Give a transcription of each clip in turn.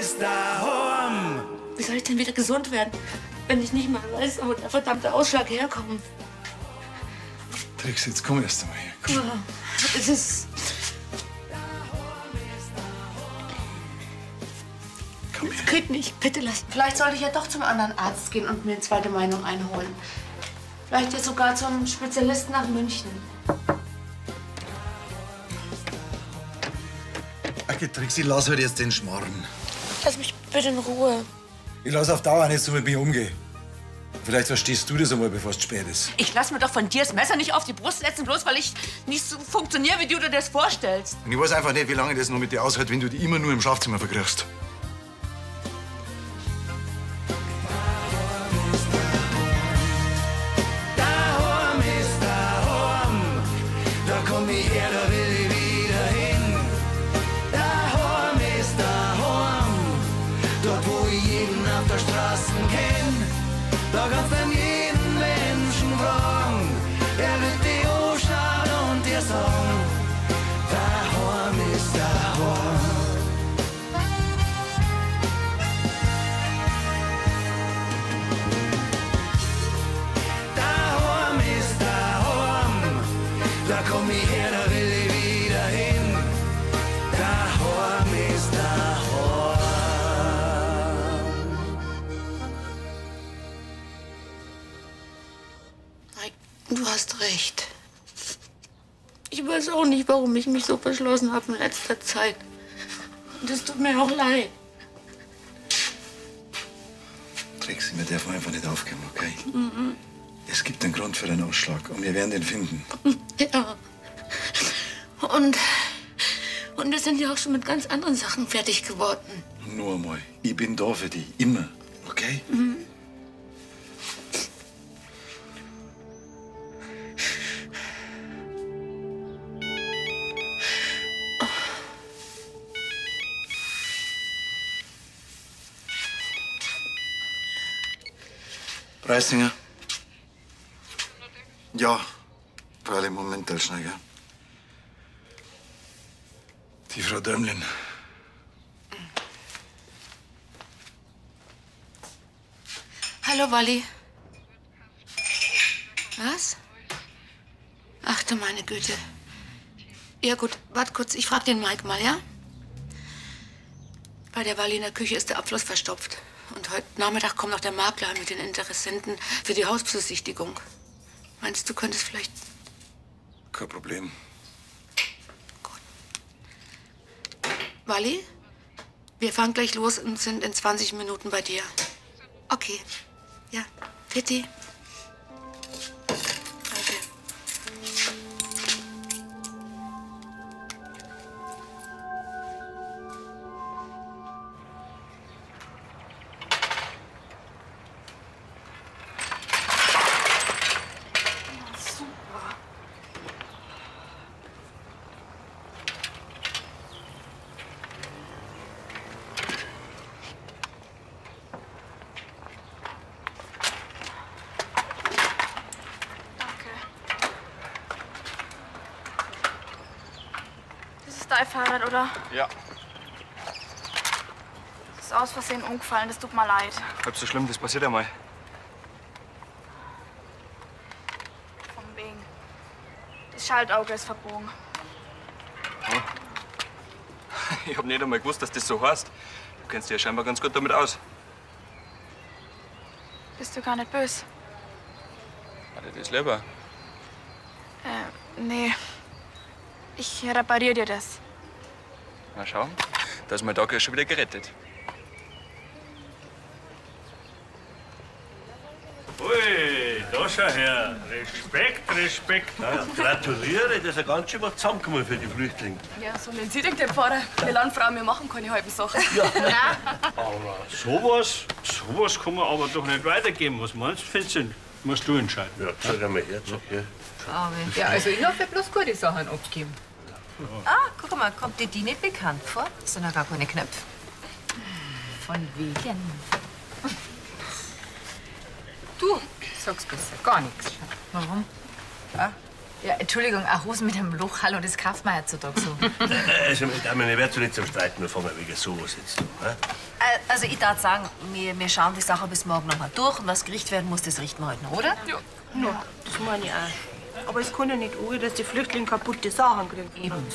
ist daheim. Wie soll ich denn wieder gesund werden, wenn ich nicht mal weiß, wo der verdammte Ausschlag herkommt? Trix, jetzt komm erst einmal her. Komm. Ja, es ist... Komm her. Es geht nicht. Bitte lass. Vielleicht sollte ich ja doch zum anderen Arzt gehen und mir eine zweite Meinung einholen. Vielleicht ja sogar zum Spezialisten nach München. Okay, Trixi, lass halt jetzt den Schmarrn. Lass mich bitte in Ruhe. Ich lass auf Dauer nicht so mit mir umgehen. Vielleicht verstehst du das einmal, bevor es spät ist. Ich lass mir doch von dir das Messer nicht auf die Brust setzen, bloß weil ich nicht so funktioniere, wie du dir das vorstellst. Und ich weiß einfach nicht, wie lange das noch mit dir aushält, wenn du dich immer nur im Schlafzimmer verkriechst. Daheim ist daheim. Da komm ich her, da will ich wieder hin. Daheim ist daheim. Dort, wo ich jeden auf der Straße kenn. Da kannst du jeden Menschen fragen. Er wird dich anschauen und dir sagen, daheim ist daheim. Daheim ist daheim. Da komm ich her, da will ich wieder hin. Daheim ist daheim. Mike, du hast recht. Ich weiß auch nicht, warum ich mich so verschlossen habe in letzter Zeit. Und es tut mir auch leid. Trixi, wir dürfen einfach nicht aufgeben, okay? Es gibt einen Grund für den Ausschlag und wir werden den finden. Ja. Und wir sind ja auch schon mit ganz anderen Sachen fertig geworden. Nur einmal, ich bin da für dich, immer, okay? Preisinger? Ja, freilich, Moment, schnell, gell? Die Frau Dömlin. Hallo, Walli. Was? Ach du meine Güte. Ja gut, wart kurz, ich frag den Mike mal, ja? Bei der Walli in der Küche ist der Abfluss verstopft. Und heute Nachmittag kommt noch der Makler mit den Interessenten für die Hausbesichtigung. Meinst du, könntest vielleicht... Kein Problem. Walli? Wir fahren gleich los und sind in 20 Minuten bei dir. Okay. Ja, Pitti. Danke. Dein Fahrrad, oder? Ja. Das ist aus Versehen umgefallen, das tut mir leid. Halb so schlimm, das passiert einmal. Von wegen. Das Schaltauge ist verbogen. Ich hab nicht einmal gewusst, dass das so heißt. Du kennst dich ja scheinbar ganz gut damit aus. Bist du gar nicht böse? Hat dir das lieber? Nee. Ich repariere dir das. Na schau, da ist mein Tag ja schon wieder gerettet. Ui, da schau her. Respekt, Respekt. Ja, gratuliere, das ist ja ganz schön was zusammengekommen für die Flüchtlinge. Ja, so nennen Sie den Pfarrer. Wir Landfrauen, wir machen keine halben Sachen. Aber sowas kann man aber doch nicht weitergeben. Was meinst du, Vincent? Musst du entscheiden. Ja, sag einmal her, sag her. Ja, also ich darf ja bloß gute Sachen abgeben. Ah, guck mal, kommt dir die nicht bekannt vor? Das sind ja gar keine Knöpfe. Von wegen? Du sagst besser gar nichts. Warum? Ja, Ja, Entschuldigung, eine Hose mit einem Loch, hallo, das kauft man heutzutage so. Also, meine Damen, ich werde nicht zum Streiten, wir fangen wegen sowas jetzt an. Also, ich darf sagen, wir schauen die Sache bis morgen noch mal durch und was gerichtet werden muss, das richten wir heute noch, oder? Ja, das meine ich auch. Aber es kann ja nicht sein, dass die Flüchtlinge kaputte Sachen kriegen. Eben.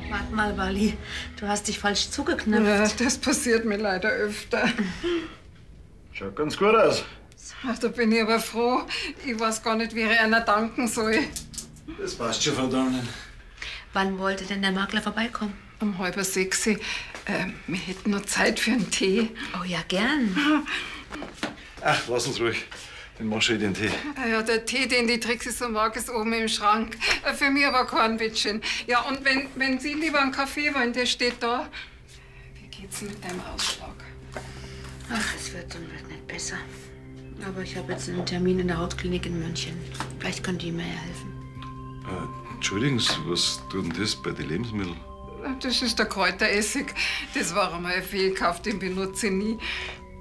Warte mal, Wally, du hast dich falsch zugeknöpft. Ja, das passiert mir leider öfter. Schaut ganz gut aus. Ach, da bin ich aber froh. Ich weiß gar nicht, wie ich einer danken soll. Das passt schon, Frau Dornen. Wann wollte denn der Makler vorbeikommen? Um 5:30. Wir hätten noch Zeit für einen Tee. Oh ja, gern. Ach, lass uns ruhig. Den mach ich den Tee. Ja, der Tee, den die Trixie so mag, ist oben im Schrank. Für mich aber kein Bittchen. Ja, und wenn Sie lieber einen Kaffee wollen, der steht da. Wie geht's mit deinem Ausschlag? Ach, es wird und wird nicht besser. Aber ich habe jetzt einen Termin in der Hautklinik in München. Vielleicht könnt ihr mir ja helfen. Entschuldigen Sie, was tut denn das bei den Lebensmitteln? Das ist der Kräuteressig. Das war einmal ein Fehlkauf, den benutze ich nie.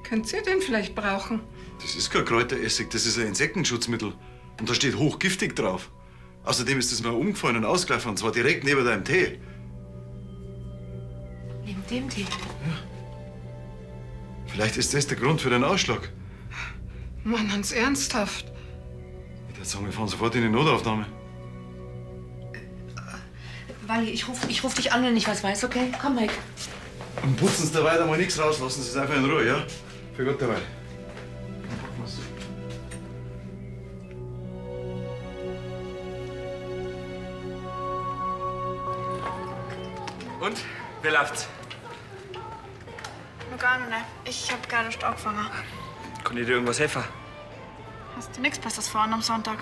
Könnt ihr den vielleicht brauchen? Das ist kein Kräuteressig, das ist ein Insektenschutzmittel. Und da steht hochgiftig drauf. Außerdem ist das mal umgefallen und ausgelaufen, und zwar direkt neben deinem Tee. Neben dem Tee? Vielleicht ist das der Grund für den Ausschlag. Mann, ganz ernsthaft. Ich würde sagen, wir fahren sofort in die Notaufnahme. Wally, ich ruf dich an, wenn ich was weiß, okay? Komm weg. Und putzen Sie dabei mal nichts raus, lassen Sie es einfach in Ruhe, ja? Für Gott dabei. Und? Wie läuft's? Noch gar nicht. Ich hab gar nicht angefangen. Kann ich dir irgendwas helfen? Hast du nichts Besseres vor am Sonntag?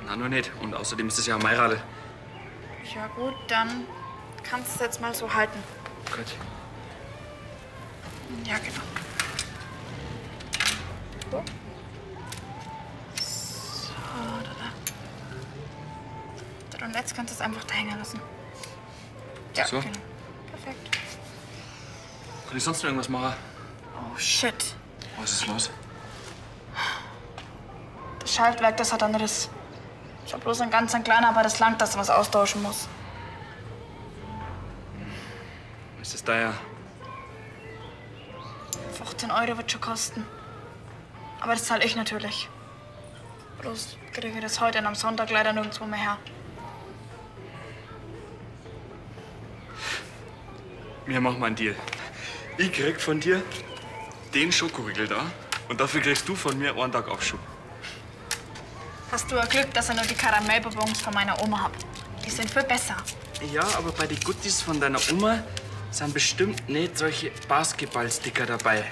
Nein, nur nicht. Und außerdem ist das ja ein Meiradl. Ja gut, dann kannst du es jetzt mal so halten. Gut. Ja, genau. So, da. Und jetzt kannst du es einfach da hängen lassen. Ja, So? genau. Perfekt. Kann ich sonst noch irgendwas machen? Oh, shit. Was ist los? Das Schaltwerk, das hat einen Riss. Ich hab bloß ein ganz kleiner, aber das langt, dass du was austauschen musst. Ist das teuer? 15 € wird schon kosten. Aber das zahle ich natürlich. Bloß kriege ich das heute und am Sonntag leider nirgendwo mehr her. Wir machen mal einen Deal. Ich krieg von dir den Schokoriegel da und dafür kriegst du von mir einen Tag Aufschub. Hast du ja Glück, dass ich nur die Karamellbonbons von meiner Oma hab. Die sind viel besser. Ja, aber bei den Guttis von deiner Oma sind bestimmt nicht solche Basketballsticker dabei.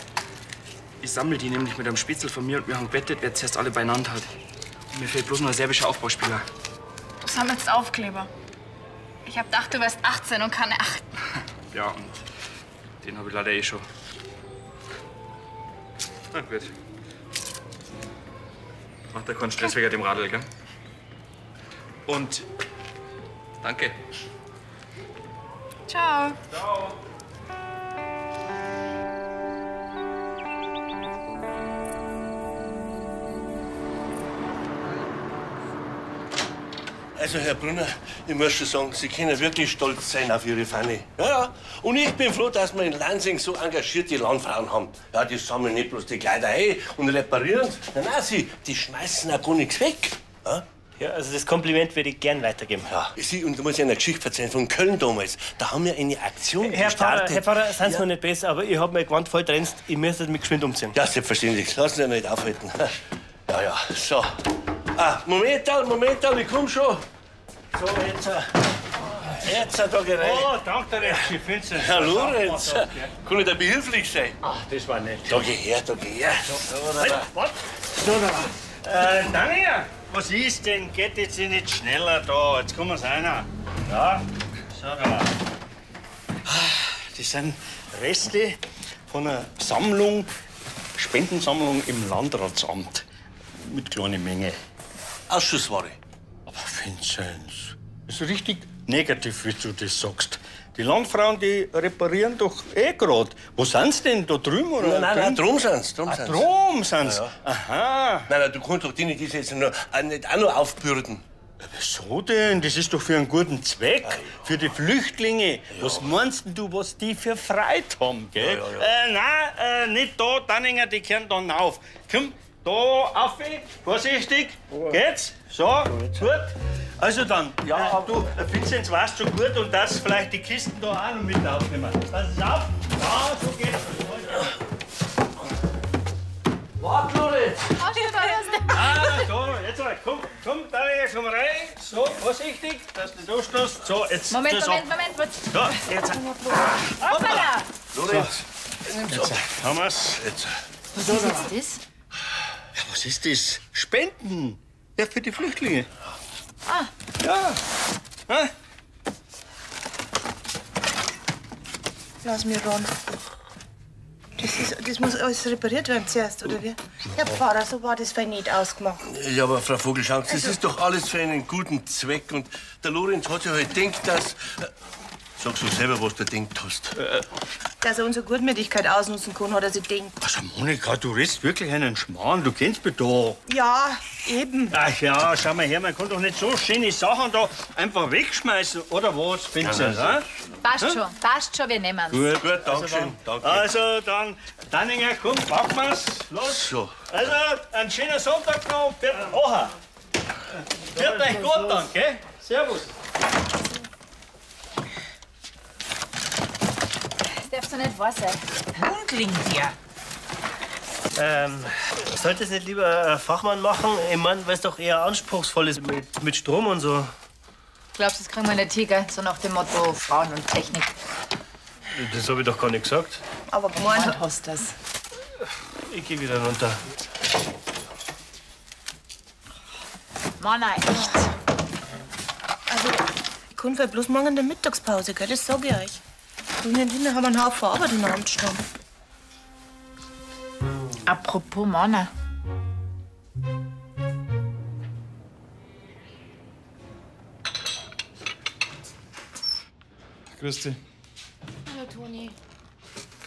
Ich sammle die nämlich mit einem Spitzel von mir und wir haben gewettet, wer zuerst alle beieinander hat. Und mir fehlt bloß noch ein serbischer Aufbauspieler. Du sammelst Aufkleber. Ich hab gedacht, du wärst 18 und keine 8. Ja, und den habe ich leider eh schon. Na gut. Mach dir keinen Stress wegen dem Radl, gell? Und danke. Ciao. Ciao. Also, Herr Brunner, ich muss schon sagen, Sie können wirklich stolz sein auf Ihre Fanny. Ja, ja. Und ich bin froh, dass wir in Lansing so engagierte Landfrauen haben. Ja, die sammeln nicht bloß die Kleider ein und reparieren. Nein, die schmeißen auch gar nichts weg. Ja? Ja, also das Kompliment würde ich gern weitergeben. Ja, Sie, und da muss ich eine Geschichte erzählen von Köln damals. Da haben wir eine Aktion gestartet. Herr Pfarrer, seien Sie mir nicht besser, aber ich hab mir gewandt, voll trennst, ich müsste mich geschwind umziehen. Ja, selbstverständlich. Lassen Sie mich nicht aufhalten. Ja, ja, so. Ah, Moment, ich komm schon. So, jetzt da rein. Oh, danke, Herr Schiffenz. Herr Lorenz, kann ich da behilflich sein? Ach, das war nett. Da geh her. Was? Daniel, was ist denn? Geht jetzt nicht schneller da? Jetzt kommen wir rein. Ja, so da. Das sind Reste von einer Sammlung, Spendensammlung im Landratsamt. Mit kleiner Menge. Ausschussware. Aber Vinzenz, ist richtig negativ, wie du das sagst. Die Landfrauen, die reparieren doch eh grad. Wo sind sie denn? Da drüben? Oder? Nein, drum sind's. Drum sind's. Ja. Aha. Nein, du kannst doch die nicht jetzt nicht auch noch aufbürden. Wieso denn? Das ist doch für einen guten Zweck. Für die Flüchtlinge. Ja. Was meinst denn du, was die für Freude haben, gell? Nein, nicht da, Danninger, die kehren dann auf. Komm, da auf, vorsichtig. Geht's? So, gut. Also dann, du, Vinzenz, weißt du gut und das vielleicht die Kisten da auch noch mit aufnehmen. Pass auf. Ja, so geht's. Wart, Lorenz! Da, jetzt mal, komm, Daniel, komm rein. So, vorsichtig, dass du durchstehst. So, jetzt. Moment. So, jetzt. Hoppala! Lorenz, jetzt haben wir's. Jetzt. Was ist jetzt das? Ja, was ist das? Spenden. Ja, für die Flüchtlinge. Ah. Ja. Hä? Lass mich ran. Das muss alles repariert werden zuerst, oder wie? Herr Pfarrer, so war das fein nicht ausgemacht. Ja, aber Frau Vogelschank, das ist doch alles für einen guten Zweck. Und der Lorenz hat sich halt gedacht, dass... Sagst du selber, was du gedacht hast. Dass er unsere Gutmütigkeit ausnutzen kann, hat er sich gedacht. Also, Monika, du redest wirklich einen Schmarrn. Du kennst mich doch. Ja, eben. Ach ja, schau mal her, man kann doch nicht so schöne Sachen da einfach wegschmeißen, oder was, Vincent? Ja, Passt schon, wir nehmen Gut, danke schön. Also dann, Danninger, komm, packen wir's. Los. So. Also, ein schöner Sonntag noch. Oha. Wird euch gut dann, gell? Servus. Das darfst du nicht wahr sein. Hundling dir. Sollte es nicht lieber ein Fachmann machen? Ich meine, weil es doch eher anspruchsvoll ist mit Strom und so. Glaubst du, das kriegen wir nicht hin, gell? So nach dem Motto Frauen und Technik. Das habe ich doch gar nicht gesagt. Aber gemeint hast du das. Ich gehe wieder runter. Mann, echt. Also, ich kann vielleicht bloß morgen in der Mittagspause, gell? Das sag ich euch. Und hinten haben wir einen Haufen Arbeit in der Hand stehen. Apropos Männer. Grüß dich. Hallo, Toni.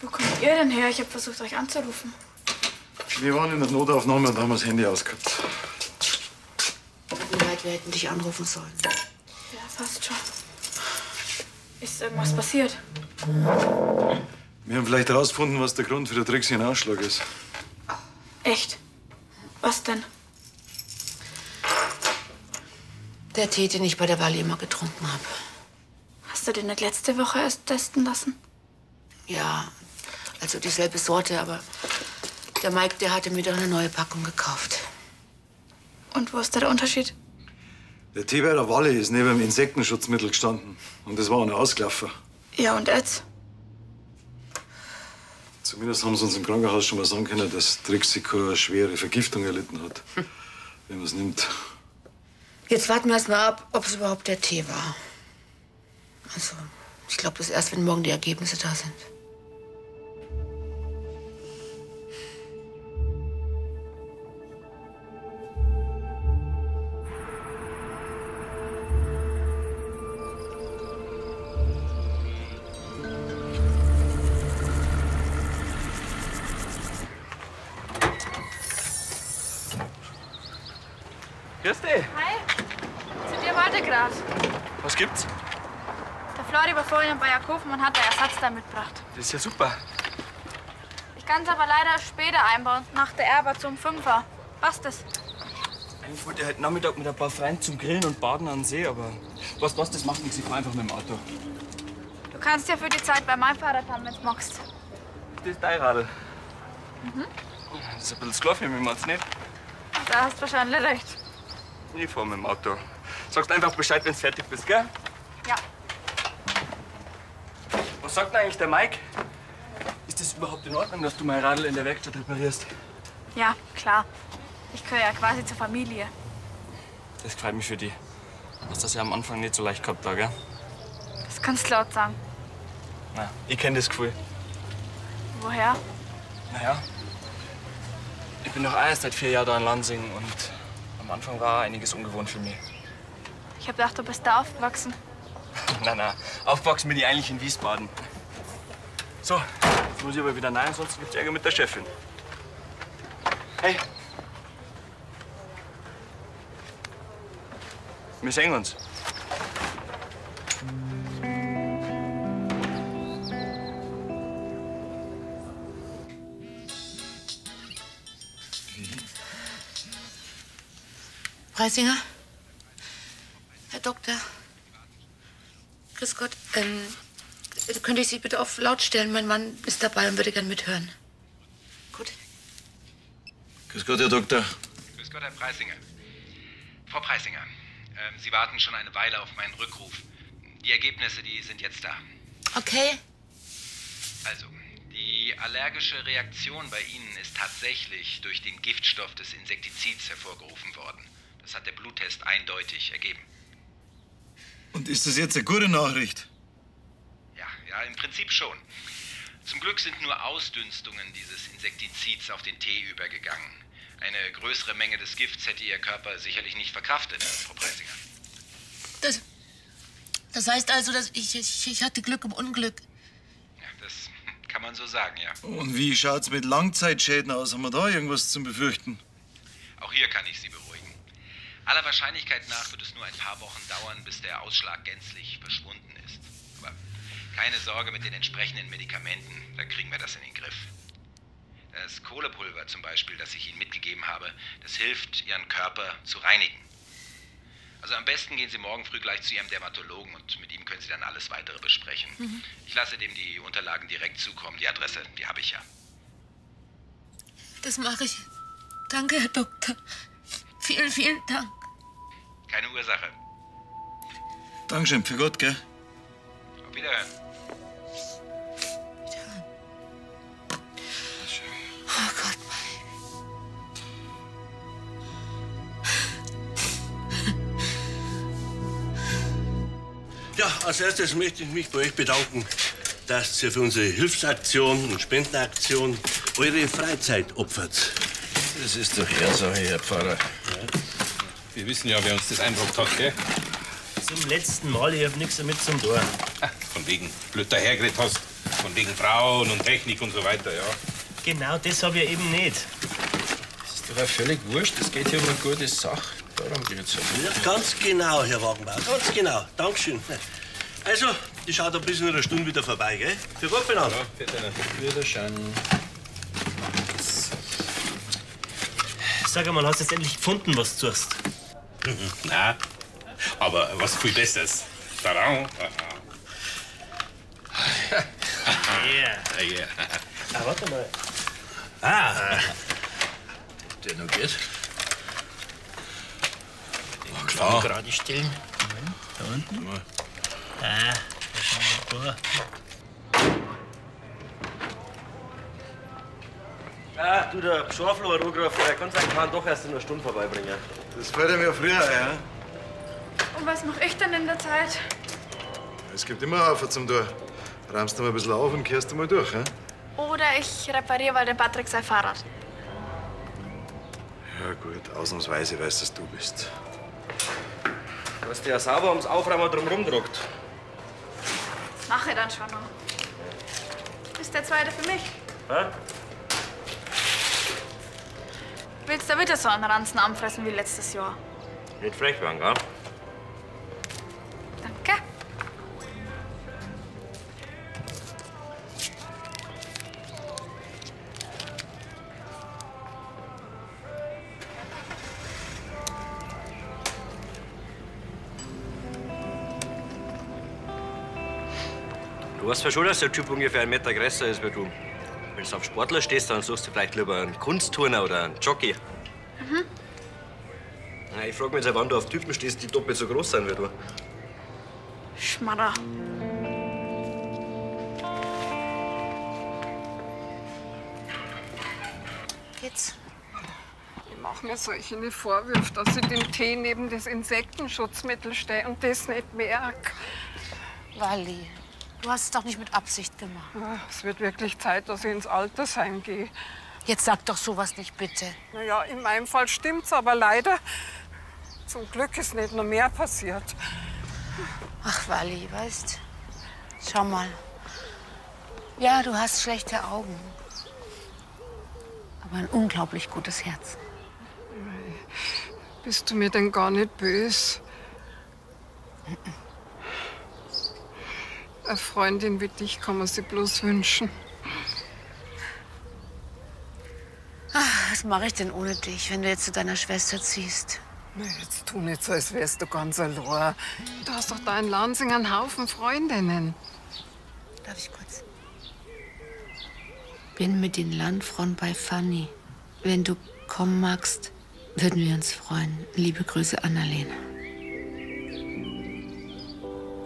Wo kommt ihr denn her? Ich habe versucht, euch anzurufen. Wir waren in der Notaufnahme und haben das Handy ausgehabt. Tut mir leid, wir hätten dich anrufen sollen. Ja, fast schon. Ist irgendwas passiert? Wir haben vielleicht herausgefunden, was der Grund für den drecksigen Ausschlag ist. Echt? Was denn? Der Tee, den ich bei der Wahl immer getrunken habe. Hast du den nicht letzte Woche erst testen lassen? Ja, also dieselbe Sorte, aber der Mike, der hatte mir doch eine neue Packung gekauft. Und wo ist da der Unterschied? Der Tee bei der Walle ist neben dem Insektenschutzmittel gestanden. Und das war auch noch ausgelaufen. Ja, und jetzt? Zumindest haben sie uns im Krankenhaus schon mal sagen können, dass Trixie eine schwere Vergiftung erlitten hat. Wenn man es nimmt. Jetzt warten wir erst mal ab, ob es überhaupt der Tee war. Also, ich glaube das erst, wenn morgen die Ergebnisse da sind. Grüß dich. Hi. Zu dir warte grad. Was gibt's? Der Flori war vorhin in Bayerkofen und hat ein Ersatzteil mitgebracht. Das ist ja super. Ich kann es aber leider später einbauen, nach der Erbe zum 5er. Passt das? Eigentlich wollte ich heute Nachmittag mit ein paar Freunden zum Grillen und Baden an den See, aber was, das macht nichts. Ich fahr einfach mit dem Auto. Du kannst ja für die Zeit bei meinem Fahrrad haben, wenn du magst. Das ist dein Radl. Mhm. Das ist ein bisschen sklar für mich, meinst du nicht? Da hast du wahrscheinlich recht. Ich fahr mit dem Auto. Sagst einfach Bescheid, wenn du fertig bist, gell? Ja. Was sagt denn eigentlich der Mike? Ist das überhaupt in Ordnung, dass du mein Radl in der Werkstatt reparierst? Ja, klar. Ich gehöre ja quasi zur Familie. Das freut mich für dich. Hast das ja am Anfang nicht so leicht gehabt, da, gell? Das kannst du laut sagen. Na, ich kenn das Gefühl. Woher? Naja, ich bin doch auch erst seit 4 Jahren da in Lansing und am Anfang war einiges ungewohnt für mich. Ich hab gedacht, du bist da aufgewachsen. Nein, aufgewachsen bin ich eigentlich in Wiesbaden. So, jetzt muss ich aber wieder rein, sonst gibt's Ärger mit der Chefin. Hey. Wir sehen uns. Preisinger? Herr Doktor? Grüß Gott. Könnte ich Sie bitte auf laut stellen? Mein Mann ist dabei und würde gern mithören. Gut. Grüß Gott, Herr Doktor. Grüß Gott, Herr Preisinger. Frau Preisinger, Sie warten schon eine Weile auf meinen Rückruf. Die Ergebnisse, die sind jetzt da. Okay. Also, die allergische Reaktion bei Ihnen ist tatsächlich durch den Giftstoff des Insektizids hervorgerufen worden. Das hat der Bluttest eindeutig ergeben. Und ist das jetzt eine gute Nachricht? Ja, im Prinzip schon. Zum Glück sind nur Ausdünstungen dieses Insektizids auf den Tee übergegangen. Eine größere Menge des Gifts hätte Ihr Körper sicherlich nicht verkraftet, Frau Preisinger. Das heißt also, dass ich hatte Glück im Unglück. Ja, das kann man so sagen, ja. Und wie schaut's mit Langzeitschäden aus? Haben wir da irgendwas zu befürchten? Auch hier kann ich Sie beruhigen. Aller Wahrscheinlichkeit nach wird es nur ein paar Wochen dauern, bis der Ausschlag gänzlich verschwunden ist. Aber keine Sorge mit den entsprechenden Medikamenten, da kriegen wir das in den Griff. Das Kohlepulver zum Beispiel, das ich Ihnen mitgegeben habe, das hilft, Ihren Körper zu reinigen. Also am besten gehen Sie morgen früh gleich zu Ihrem Dermatologen und mit ihm können Sie dann alles Weitere besprechen. Mhm. Ich lasse dem die Unterlagen direkt zukommen. Die Adresse, die habe ich ja. Das mache ich. Danke, Herr Doktor. Vielen, vielen Dank. Keine Ursache. Dankeschön, für Gott, gell? Auf Wiederhören. Oh Gott. Ja, als erstes möchte ich mich bei euch bedanken, dass ihr für unsere Hilfsaktion und Spendenaktion eure Freizeit opfert. Das ist doch Ehrensache, Herr Pfarrer. Wir wissen ja, wer uns das eingebracht hat, gell? Zum letzten Mal, ich hab nichts damit zum tun. Von wegen blöd dahergeredet hast. Von wegen Frauen und Technik und so weiter, ja. Genau das hab ich eben nicht. Das ist doch auch völlig wurscht. Es geht hier um eine gute Sache. Darum geht's Ja, ganz genau, Herr Wagenbauer, ganz genau. Dankeschön. Also, die schaut ein bisschen in einer Stunde wieder vorbei, gell? Für Gott benannt. Ja, bitte. Wiederschauen. Sag einmal, hast du jetzt endlich gefunden, was du suchst? Na, aber was viel Besseres. Tada. Ja. Ah, warte mal. Der noch geht. Den klar. gerade stellen. Da unten. Da schauen wir Ah, du, der Schorflo hat angerufen, er kann seinen Kahn doch erst in einer Stunde vorbeibringen. Das fällt ihm ja früher ein, ja? Und was mache ich denn in der Zeit? Es gibt immer Haufen zum Tor. Räumst du mal ein bisschen auf und kehrst du mal durch, ja? Oder ich repariere mal den Patrick sein Fahrrad. Ja gut, ausnahmsweise weiß, dass du bist. Du hast ja sauber ums Aufräumen drumherum gedruckt. Das mache ich dann schon noch. Ist der zweite für mich? Hä? Willst du wieder so einen Ranzen anfressen wie letztes Jahr? Nicht frech werden, gell? Danke. Du weißt ja schon, dass der Typ ungefähr 1 Meter größer ist wie du. Wenn du auf Sportler stehst, dann suchst du vielleicht lieber einen Kunstturner oder einen Jockey. Mhm. Na, ich frag mich jetzt, wann du auf Typen stehst, die doppelt so groß sind wie du. Schmarrer. Geht's? Ich mache mir solche Vorwürfe, dass ich den Tee neben das Insektenschutzmittel stehe und das nicht merke. Walli, du hast es doch nicht mit Absicht gemacht. Es wird wirklich Zeit, dass ich ins Altersheim gehe. Jetzt sag doch sowas nicht, bitte. Naja, in meinem Fall stimmt's, aber leider Zum Glück ist nicht noch mehr passiert. Ach, Walli, weißt, schau mal. Ja, du hast schlechte Augen. Aber ein unglaublich gutes Herz. Bist du mir denn gar nicht böse? Eine Freundin wie dich kann man sich bloß wünschen. Ach, was mache ich denn ohne dich, wenn du jetzt zu deiner Schwester ziehst? Na, jetzt tu nicht so, als wärst du ganz allein. Du hast doch da in Lansing einen Haufen Freundinnen. Darf ich kurz? Bin mit den Landfrauen bei Fanny. Wenn du kommen magst, würden wir uns freuen. Liebe Grüße, Annalena.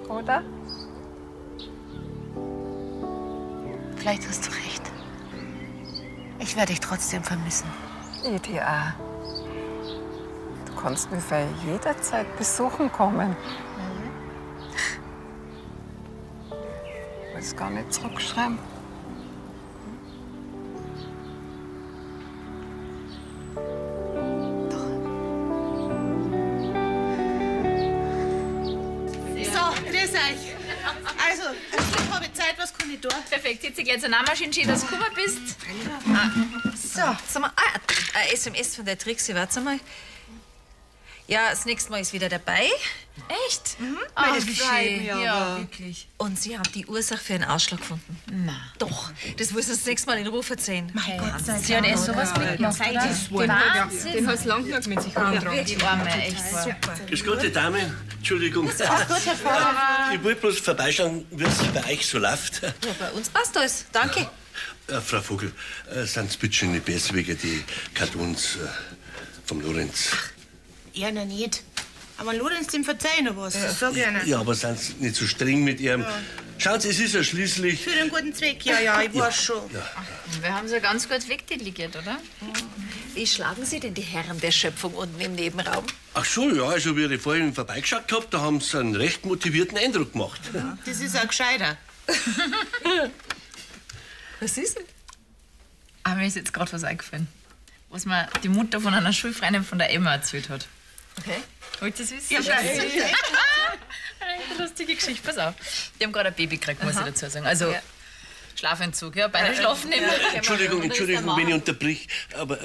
Oder? Vielleicht hast du recht. Ich werde dich trotzdem vermissen. Ich dich auch. Du kannst mich für jederzeit besuchen kommen. Ich will es gar nicht zurückschreiben. So, grüß euch. Also, ich habe Zeit, was kann ich tun? Perfekt, jetzt gleich zur Nahmaschine, schön, dass du gekommen bist. So, sag mal, ein SMS von der Trixie, warte mal. Ja, das nächste Mal ist wieder dabei. Echt? Ah, wie schön. Ja, wirklich. Und sie haben die Ursache für einen Ausschlag gefunden. Na. Doch, das muss uns das nächste Mal in Ruhe erzählen. Mein Gott sei Dank. Sie hat erst sowas mitgemacht, Zeit oder? ist Wahnsinn. Den hast du lang genug mit sich herumgetragen. Die Arme, echt wahr. Grüß Gott, die Damen. Entschuldigung. Grüß Gott, Herr Pfarrer. Ich wollte bloß vorbeischauen, wie es bei euch so läuft. Ja, bei uns passt alles. Danke. Frau Vogel, sind Sie bitte schon nicht besser wegen die Kartons vom Lorenz? Ja, noch nicht. Aber Lorenz, dem verzeih noch was. Das sag ich Ihnen. Ja, aber sind Sie nicht so streng mit ihm? Ja. Schauen Sie, es ist ja schließlich... Für den guten Zweck, ja, ich weiß schon. Wir haben sie ganz gut wegdelegiert, oder? Wie schlagen Sie denn die Herren der Schöpfung unten im Nebenraum? Ach so, ja, also wie ich vorhin vorbeigeschaut hab, da haben Sie einen recht motivierten Eindruck gemacht. Ja, das ist ein Gescheiter. Was ist denn? Ah, mir ist jetzt gerade was eingefallen. Was mir die Mutter von einer Schulfreundin von der Emma erzählt hat. Okay. Wollt ihr das wissen? Ja, Eine lustige Geschichte, pass auf. Die haben gerade ein Baby gekriegt, muss ich dazu sagen. Also, Schlafentzug, ja, beide schlafen nicht mehr. Entschuldigung, wenn ich unterbrich, aber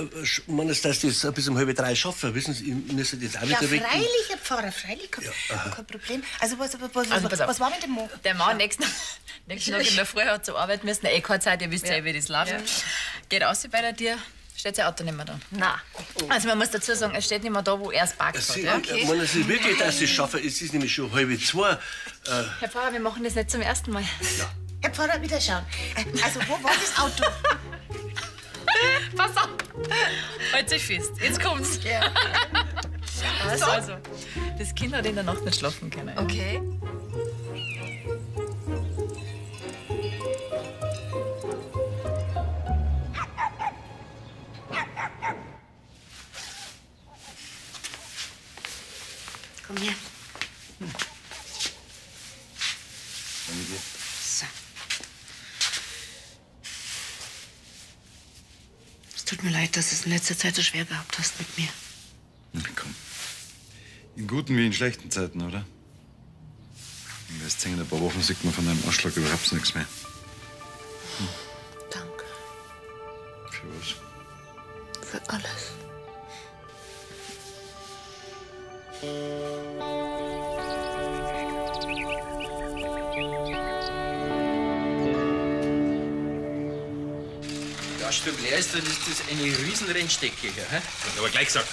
meinst du, dass das bis um 2:30 schaffen? Wissen Sie, ich müsste das auch Ja, wieder weg. freilich, Herr Pfarrer, freilich. Kein Problem. Also, pass auf. was war mit dem Mann? Der Mann nächsten Tag in der Früh hat zur Arbeit müssen. keine Zeit, ihr wisst ja, wie das läuft. Geht raus bei der Tür, steht sein Auto nicht mehr da. Nein. Also man muss dazu sagen, es steht nicht mehr da, wo er es parkt hat. Sie, Ja? meinen Sie wirklich, dass Sie es schaffen? Es ist nämlich schon 1:30. Herr Pfarrer, wir machen das nicht zum ersten Mal. Herr Pfarrer, wieder schauen. Also, wo war das Auto? Pass auf! Halt sich fest, jetzt kommt's. Also, das Kind hat in der Nacht nicht schlafen können. Okay. Komm her. So. Es tut mir leid, dass du es in letzter Zeit so schwer gehabt hast mit mir. Na komm. In guten wie in schlechten Zeiten, oder? In erst in ein paar Wochen sieht man von deinem Ausschlag überhaupt nichts mehr. Danke. Für was? Für alles. Das Stück leer ist, dann ist das eine riesen Rennstrecke hier. Hä? Ich hab aber gleich gesagt,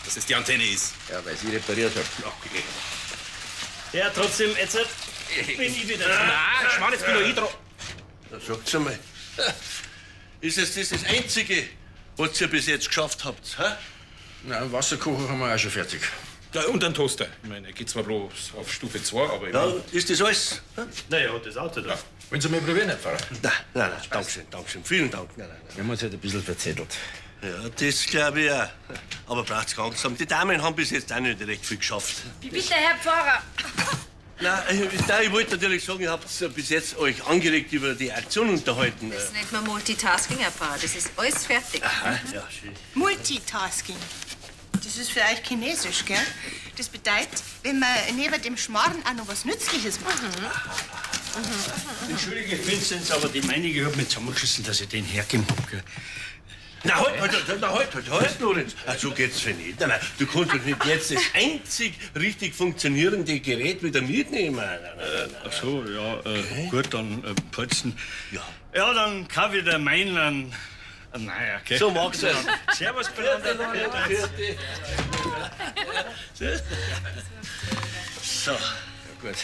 dass es die Antenne ist. Ja, weil sie repariert hat. Okay. Ja, trotzdem, jetzt bin ich wieder dran. Nein, Schmarrn, jetzt bin noch ich dran. Dann sagt's einmal. Ist es das Einzige, was ihr bis jetzt geschafft habt? Hä? Na, Wasserkocher haben wir auch schon fertig. Ja, und einen Toaster. Ich meine, er geht zwar bloß auf Stufe 2, aber... Ja, ist das alles? Naja, und das Auto da. Wollen Sie mal probieren, Herr Pfarrer? Nein, Dankeschön. Vielen Dank. Nein. Wir haben uns halt ein bisschen verzettelt. Ja, das glaube ich auch. Aber braucht's gar nichts haben. Die Damen haben bis jetzt auch nicht recht viel geschafft. Bitte, Herr Pfarrer. Nein, ich wollte natürlich sagen, ihr habt bis jetzt euch angeregt über die Aktion unterhalten. Das nennt man Multitasking, Herr Pfarrer. Das ist alles fertig. Aha, ja, schön. Multitasking. Das ist für euch Chinesisch, gell? Das bedeutet, wenn man neben dem Schmarrn auch noch was Nützliches macht. Entschuldige, Vinzenz, aber die meinige hat mich zusammengeschissen, dass ich den hergeben hab. Gell? Na, halt, Lorenz. So geht's für nicht. Nein, du kannst doch nicht jetzt das einzig richtig funktionierende Gerät wieder mitnehmen. Ach so, ja, gut, dann putzen. Ja, dann kann wieder meinen. Naja, okay. So magst du es. Servus, miteinander. So. Ja, gut.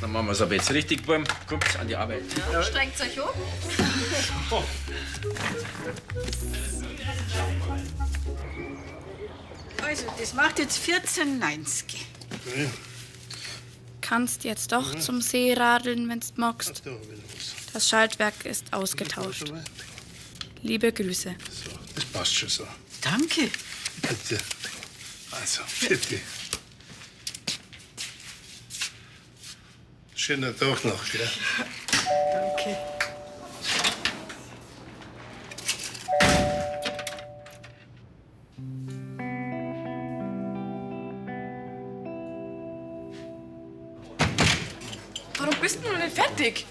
Dann machen wir es aber jetzt richtig warm. Kommt an die Arbeit. Ja. Strengt euch um. Also, das macht jetzt 14,90. Kannst jetzt doch zum See radeln, wenn's magst. Das Schaltwerk ist ausgetauscht. Liebe Grüße. Das passt schon so. Danke. Bitte. Also, bitte. Schöner Tag noch, gell? Danke. Warum bist du noch nicht fertig?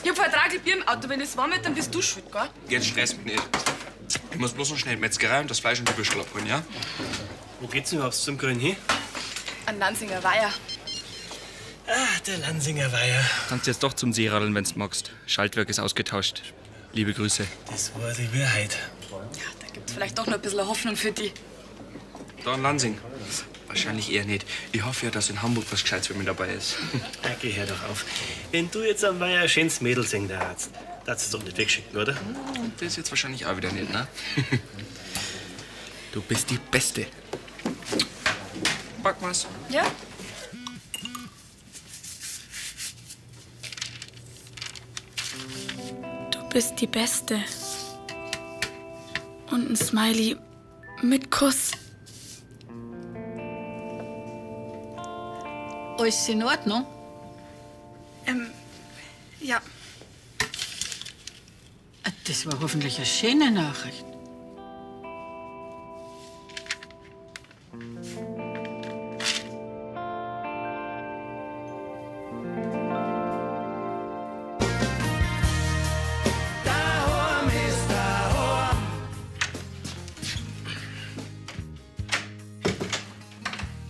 Ich hab Vertrag Bier im Auto. Wenn es warm wird, dann bist du schuld, gell? Jetzt stress mich nicht. Ich muss bloß noch schnell in die Metzgerei und das Fleisch und die Würstel abholen, ja? Wo geht's denn überhaupt zum Grün hin? An Lansinger Weiher. Ah, der Lansinger Weiher. Kannst jetzt doch zum See radeln, wenn's magst. Schaltwerk ist ausgetauscht. Liebe Grüße. Das war die Wahrheit. Da gibt's vielleicht doch noch ein bisschen Hoffnung für die. Da in Lansing. Wahrscheinlich eher nicht. Ich hoffe ja, dass in Hamburg was Gescheites für mich dabei ist. Geh, hör doch auf. Wenn du jetzt am Weiher ein schönes Mädel singen darfst, darfst du es doch nicht wegschicken, oder? Das jetzt wahrscheinlich auch wieder nicht, ne? Du bist die Beste. Pack mal's. Ja? Du bist die Beste. Und ein Smiley mit Kuss. Alles in Ordnung? Ja. Das war hoffentlich eine schöne Nachricht.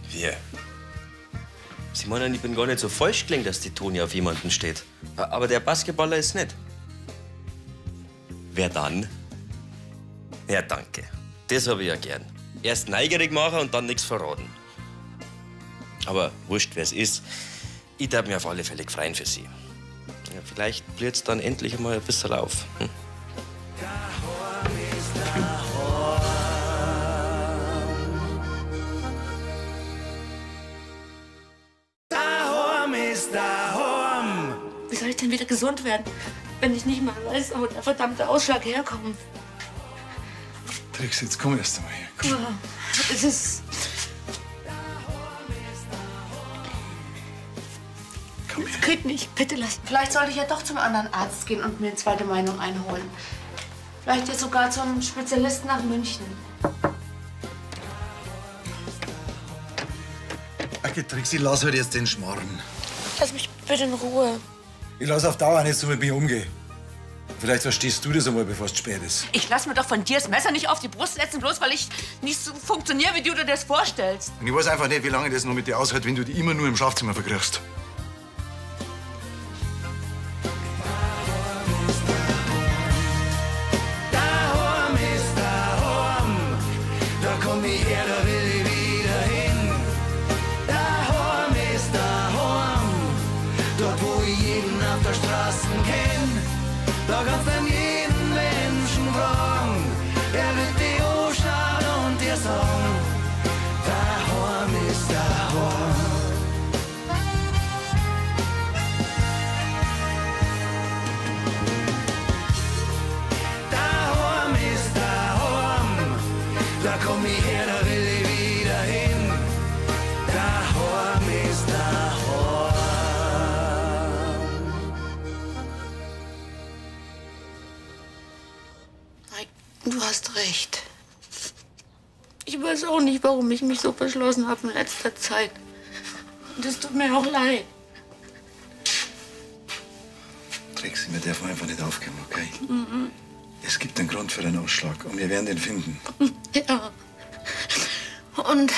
Wir. Sie meinen, ich bin gar nicht so falsch gelegen, dass die Toni auf jemanden steht. Aber der Basketballer ist nicht. Wer dann? Ja, danke. Das habe ich ja gern. Erst neugierig machen und dann nichts verraten. Aber wurscht, wer es ist. Ich darf mich auf alle Fälle freuen für Sie. Ja, vielleicht blüht's dann endlich mal ein bisschen auf. Hm? Wie soll ich denn wieder gesund werden, wenn ich nicht mal weiß, wo der verdammte Ausschlag herkommt? Trix, jetzt komm erst einmal her. Komm. Ja, es ist... Es geht nicht. Bitte lass. Vielleicht sollte ich ja doch zum anderen Arzt gehen und mir eine zweite Meinung einholen. Vielleicht ja sogar zum Spezialisten nach München. Okay, Trixi, lass halt jetzt den Schmarrn. Lass mich bitte in Ruhe. Ich lass auf Dauer nicht so mit mir umgehen. Vielleicht verstehst du das einmal, bevor es spät ist. Ich lass mir doch von dir das Messer nicht auf die Brust setzen, bloß weil ich nicht so funktioniere, wie du dir das vorstellst. Und ich weiß einfach nicht, wie lange das noch mit dir aushält, wenn du dich immer nur im Schlafzimmer verkriechst. Da komm ich her, da will ich wieder hin. Daheim ist daheim, dort wo ich jeden auf der Straße kenn. Da kannst du jeden Menschen fragen, er wird dich anschauen und dir sagen, daheim ist daheim. Daheim ist daheim, da komm ich her, da will ich wieder hin. Daheim ist daheim. Du hast recht. Ich weiß auch nicht, warum ich mich so verschlossen habe in letzter Zeit. Das tut mir auch leid. Trixie, wir dürfen einfach nicht aufgeben, okay? Mhm. Es gibt einen Grund für den Ausschlag und wir werden den finden. Ja. Und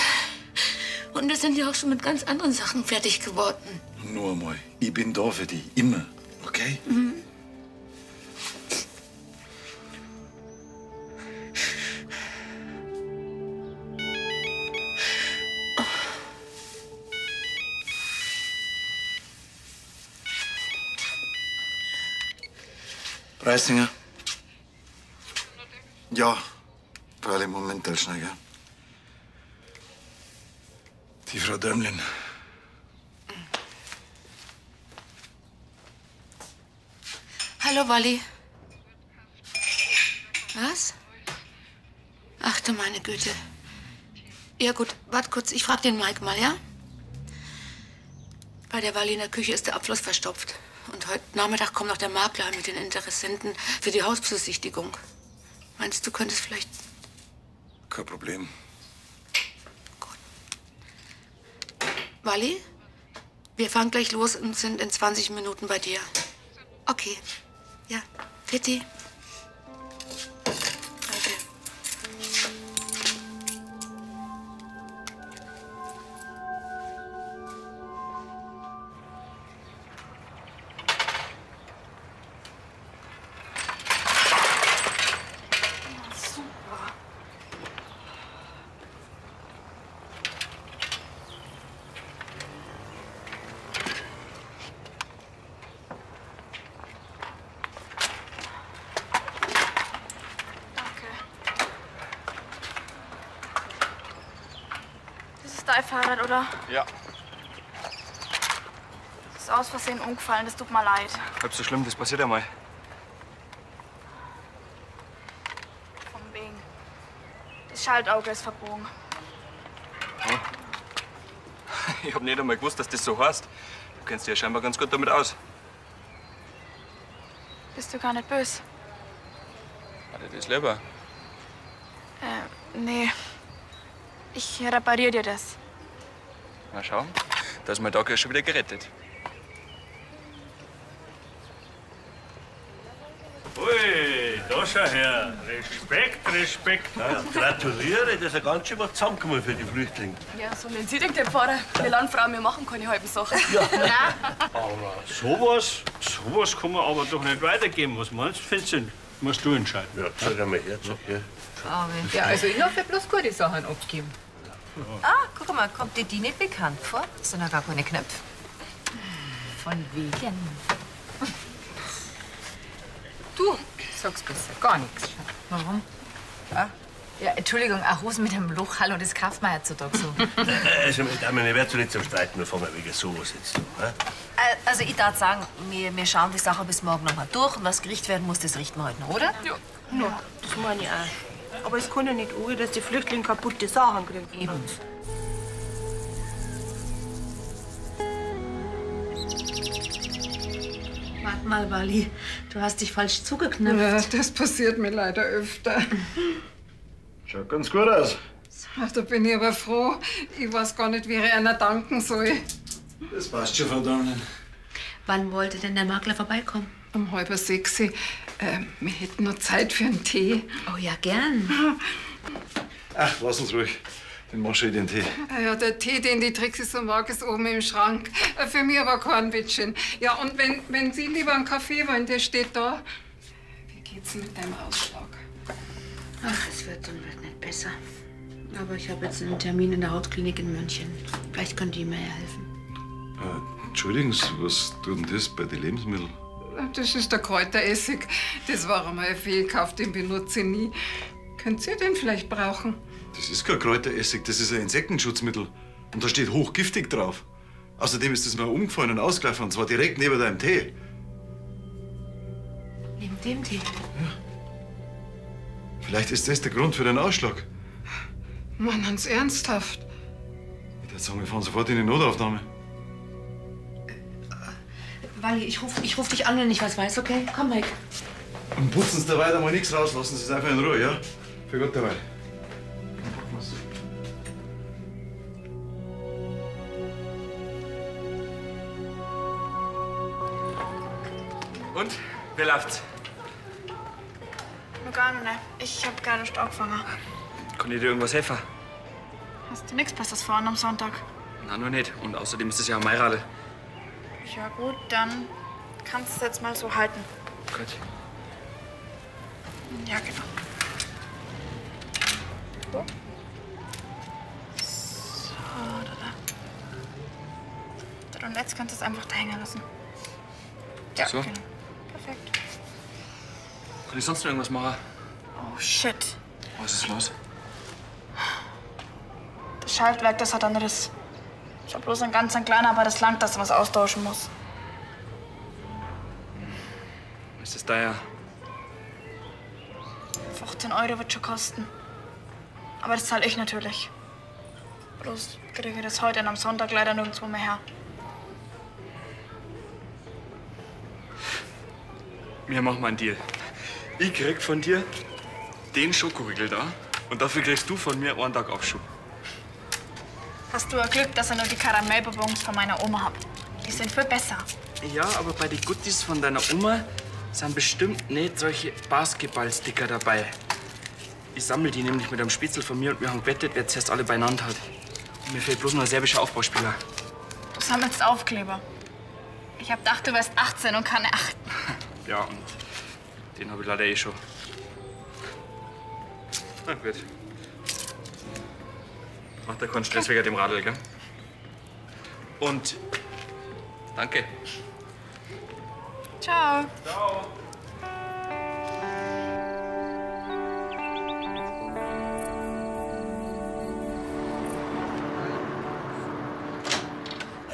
wir sind ja auch schon mit ganz anderen Sachen fertig geworden. Nur einmal, ich bin da für dich, immer, okay? Mhm. Preisinger? Ja, freilich, Moment, schnell, gell? Die Frau Dömlin. Hallo, Walli. Was? Ach du meine Güte. Ja gut, wart kurz, ich frag den Mike mal, ja? Bei der Walli in der Küche ist der Abfluss verstopft. Und heute Nachmittag kommt noch der Makler mit den Interessenten für die Hausbesichtigung. Meinst du, könntest vielleicht... Kein Problem. Walli, wir fahren gleich los und sind in 20 Minuten bei dir. Okay. Ja, Pitti. Danke. Dein Fahrrad, oder? Ja. Das ist aus Versehen umgefallen, das tut mir leid. Halb so schlimm, das passiert einmal. Von wegen. Das Schaltauge ist verbogen. Hm? Ich hab nicht einmal gewusst, dass das so heißt. Du kennst dich ja scheinbar ganz gut damit aus. Bist du gar nicht böse? Hat dir das lieber? Nee. Ich repariere dir das. Na schau, da ist mein Tag ja schon wieder gerettet. Ui, da schau her. Respekt, Respekt. Ja, gratuliere, das ist ja ganz schön was zusammengekommen für die Flüchtlinge. Ja, so nennt sie den Pfarrer. Wir Landfrauen, wir machen keine halben Sachen. Ja. Aber sowas kann man aber doch nicht weitergeben. Was meinst du, Vincent? Musst du entscheiden. Ja, sag einmal her, sag her. Ja, also ich darf ja bloß gute Sachen abgeben. Ah, guck mal, kommt dir die nicht bekannt vor? Das sind ja gar keine Knöpfe. Von wegen. Du sagst besser gar nichts. Warum? Ja, Entschuldigung, auch Hosen mit einem Loch, hallo, das kauft man heutzutage so. Also, meine Damen, ich werde so nicht zum Streiten, wir fangen wegen sowas jetzt an. Also ich darf sagen, wir schauen die Sache bis morgen noch mal durch und was gerichtet werden muss, das richten wir heute noch, oder? Ja. Ja, das meine ich auch. Aber es kann ja nicht sein, dass die Flüchtlinge kaputte Sachen kriegen. Eben. Warte mal, Walli. Du hast dich falsch zugeknöpft. Ja, das passiert mir leider öfter. Schaut ganz gut aus. Ach, da bin ich aber froh. Ich weiß gar nicht, wie ich einer danken soll. Das passt schon, Frau Dömlin. Wann wollte denn der Makler vorbeikommen? Um 5:30. Wir hätten noch Zeit für einen Tee. Oh ja, gern. Ach, lass uns ruhig. Den machst du den Tee. Ja, der Tee, den die Trixie so mag, ist oben im Schrank. Für mich aber kein Bittchen. Ja, und wenn Sie lieber einen Kaffee wollen, der steht da. Wie geht's mit deinem Ausschlag? Ach, es wird und wird nicht besser. Aber ich habe jetzt einen Termin in der Hautklinik in München. Vielleicht könnt ihr mir ja helfen. Entschuldigen Sie, was tut denn das bei den Lebensmitteln? Das ist der Kräuteressig. Das war einmal ein Fehlkauf, den benutze ich nie. Könnt ihr den vielleicht brauchen? Das ist kein Kräuteressig, das ist ein Insektenschutzmittel. Und da steht hochgiftig drauf. Außerdem ist das mal umgefallen und ausgelaufen, und zwar direkt neben deinem Tee. Neben dem Tee? Vielleicht ist das der Grund für den Ausschlag. Mann, ganz ernsthaft. Ich würde sagen, wir fahren sofort in die Notaufnahme. Walli, ich ruf dich an, wenn ich was weiß, okay? Komm weg. Und putzen Sie dabei mal nichts raus, lassen Sie es einfach in Ruhe, ja? Für Gott dabei. Und? Wie läuft's? Noch gar nicht. Ich hab gar nicht angefangen. Kann ich dir irgendwas helfen? Hast du nichts Besseres vor am Sonntag? Nein, noch nicht. Und außerdem ist das ja ein Meiradl. Ja gut, dann kannst du es jetzt mal so halten. Gut. Ja, genau. So, da. Und jetzt kannst du es einfach da hängen lassen. Ja, So? genau. Perfekt. Kann ich sonst noch irgendwas machen? Oh, shit. Was ist los? Das Schaltwerk, das hat einen Riss. Ich hab bloß ein ganz kleiner, aber das langt, dass du was austauschen musst. Ist das teuer? 15 Euro wird schon kosten. Aber das zahle ich natürlich. Bloß kriege ich das heute und am Sonntag leider nirgendwo mehr her. Wir machen mal einen Deal. Ich krieg von dir den Schokoriegel da und dafür kriegst du von mir einen Tag Aufschub. Hast du ja Glück, dass ich nur die Karamellbonbons von meiner Oma hab. Die sind viel besser. Ja, aber bei den Guttis von deiner Oma sind bestimmt nicht solche Basketballsticker dabei. Ich sammle die nämlich mit einem Spitzel von mir und wir haben gewettet, wer zuerst alle beieinander hat. Und mir fehlt bloß noch ein serbischer Aufbauspieler. Du sammelst Aufkleber. Ich hab gedacht, du wärst 18 und keine 8. Ja, und den habe ich leider eh schon. Na gut. Macht dir keinen Stress wegen dem Radl, gell? Und danke. Ciao. Ciao.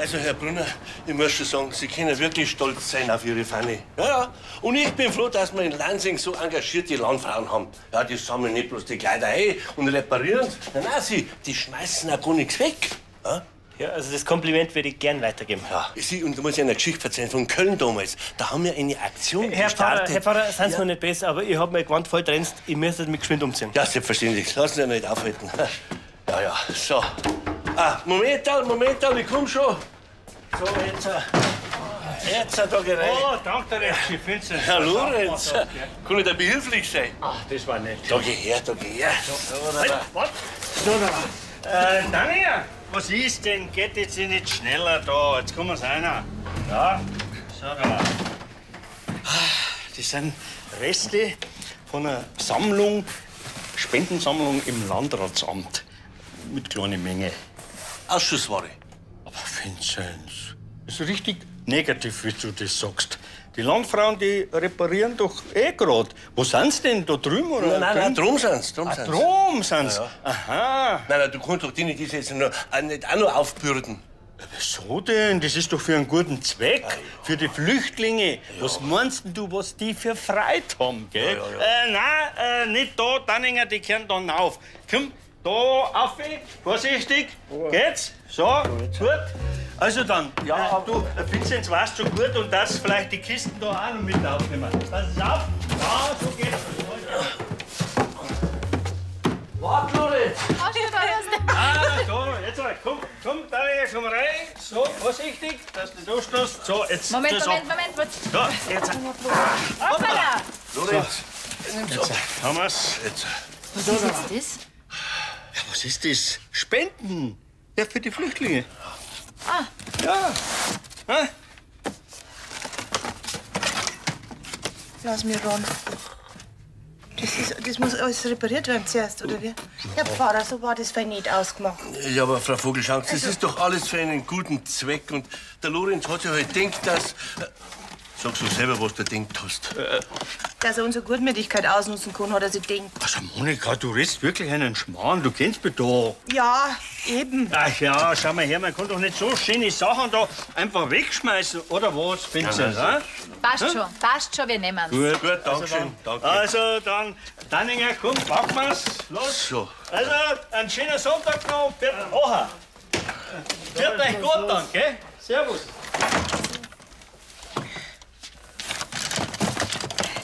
Also, Herr Brunner, ich muss schon sagen, Sie können wirklich stolz sein auf Ihre Fanny. Ja, ja. Und ich bin froh, dass wir in Lansing so engagierte Landfrauen haben. Ja, die sammeln nicht bloß die Kleider ein und reparieren. Nein, die schmeißen auch gar nichts weg. Ja? Ja, also das Kompliment würde ich gern weitergeben. Ja, Sie, und da muss ich eine Geschichte erzählen von Köln damals. Da haben wir eine Aktion Herr gestartet. Pfarrer, seien Sie mir nicht besser, aber ich hab mir gewandt, voll trennst. Ich müsste mich geschwind umziehen. Ja, selbstverständlich. Lassen Sie nicht aufhalten. Ja, ja, so. Ah, Moment, ich komm schon. So, jetzt da gerecht. Oh, danke, Herr Schiff. Herr Lorenz, kann ich da behilflich sein? Ach, das war nett. Da geh her. Halt, was? So, da. Daniel, was ist denn? Geht jetzt nicht schneller da? Jetzt kommen wir rein. Ja, so, da. Das sind Reste von einer Sammlung, Spendensammlung im Landratsamt. Mit kleiner Menge. Ausschussware. Aber Vinzenz, das ist richtig negativ, wie du das sagst. Die Landfrauen, die reparieren doch eh grad. Wo sind sie denn? Da drüben? Oder Nein, drum sind's. Drum sind's? Ja, ja. Aha. Nein, du kannst doch denen das jetzt nicht auch noch aufbürden. Wieso denn? Das ist doch für einen guten Zweck. Für die Flüchtlinge. Ja. Was meinst denn du, was die für Freude haben, gell? Nein, nicht da, Danninger, die kehren dann auf. Komm, da auf, vorsichtig. Geht's? So, gut. Also dann, du, Vinzenz, weißt so gut und das vielleicht die Kisten da auch noch mit aufnehmen. Pass auf. Ja, so geht's. Wart, Lorenz! Da, jetzt mal, komm, Daniel, komm rein. So, vorsichtig, dass du durchstoßt. So, jetzt. Moment. So, jetzt. Hoppala! Lorenz, Jetzt haben wir's. Jetzt. Was ist jetzt das? Ja, was ist das? Spenden. Ja, für die Flüchtlinge. Ah. Ja. Hä? Lass mir ran. Das muss alles repariert werden zuerst, oder wie? Herr Pfarrer, so war das fein nicht ausgemacht. Ja, aber Frau Vogelschank, das ist doch alles für einen guten Zweck. Und der Lorenz hat sich halt gedacht, dass... Sagst du selber, was du gedacht hast. Dass er unsere Gutmütigkeit ausnutzen kann, hat er sich gedacht. Also, Monika, du redest wirklich einen Schmarrn. Du kennst mich doch. Ja, eben. Ach ja, schau mal her, man kann doch nicht so schöne Sachen da einfach wegschmeißen, oder was, Vinzenz? Ja, Passt schon, wir nehmen es. Gut, dankeschön. Danke. Also dann, Danninger, komm, packen wir's. Los. So. Also, ein schöner Sonntag noch. Oha. Wird euch gut dann, gell? Servus.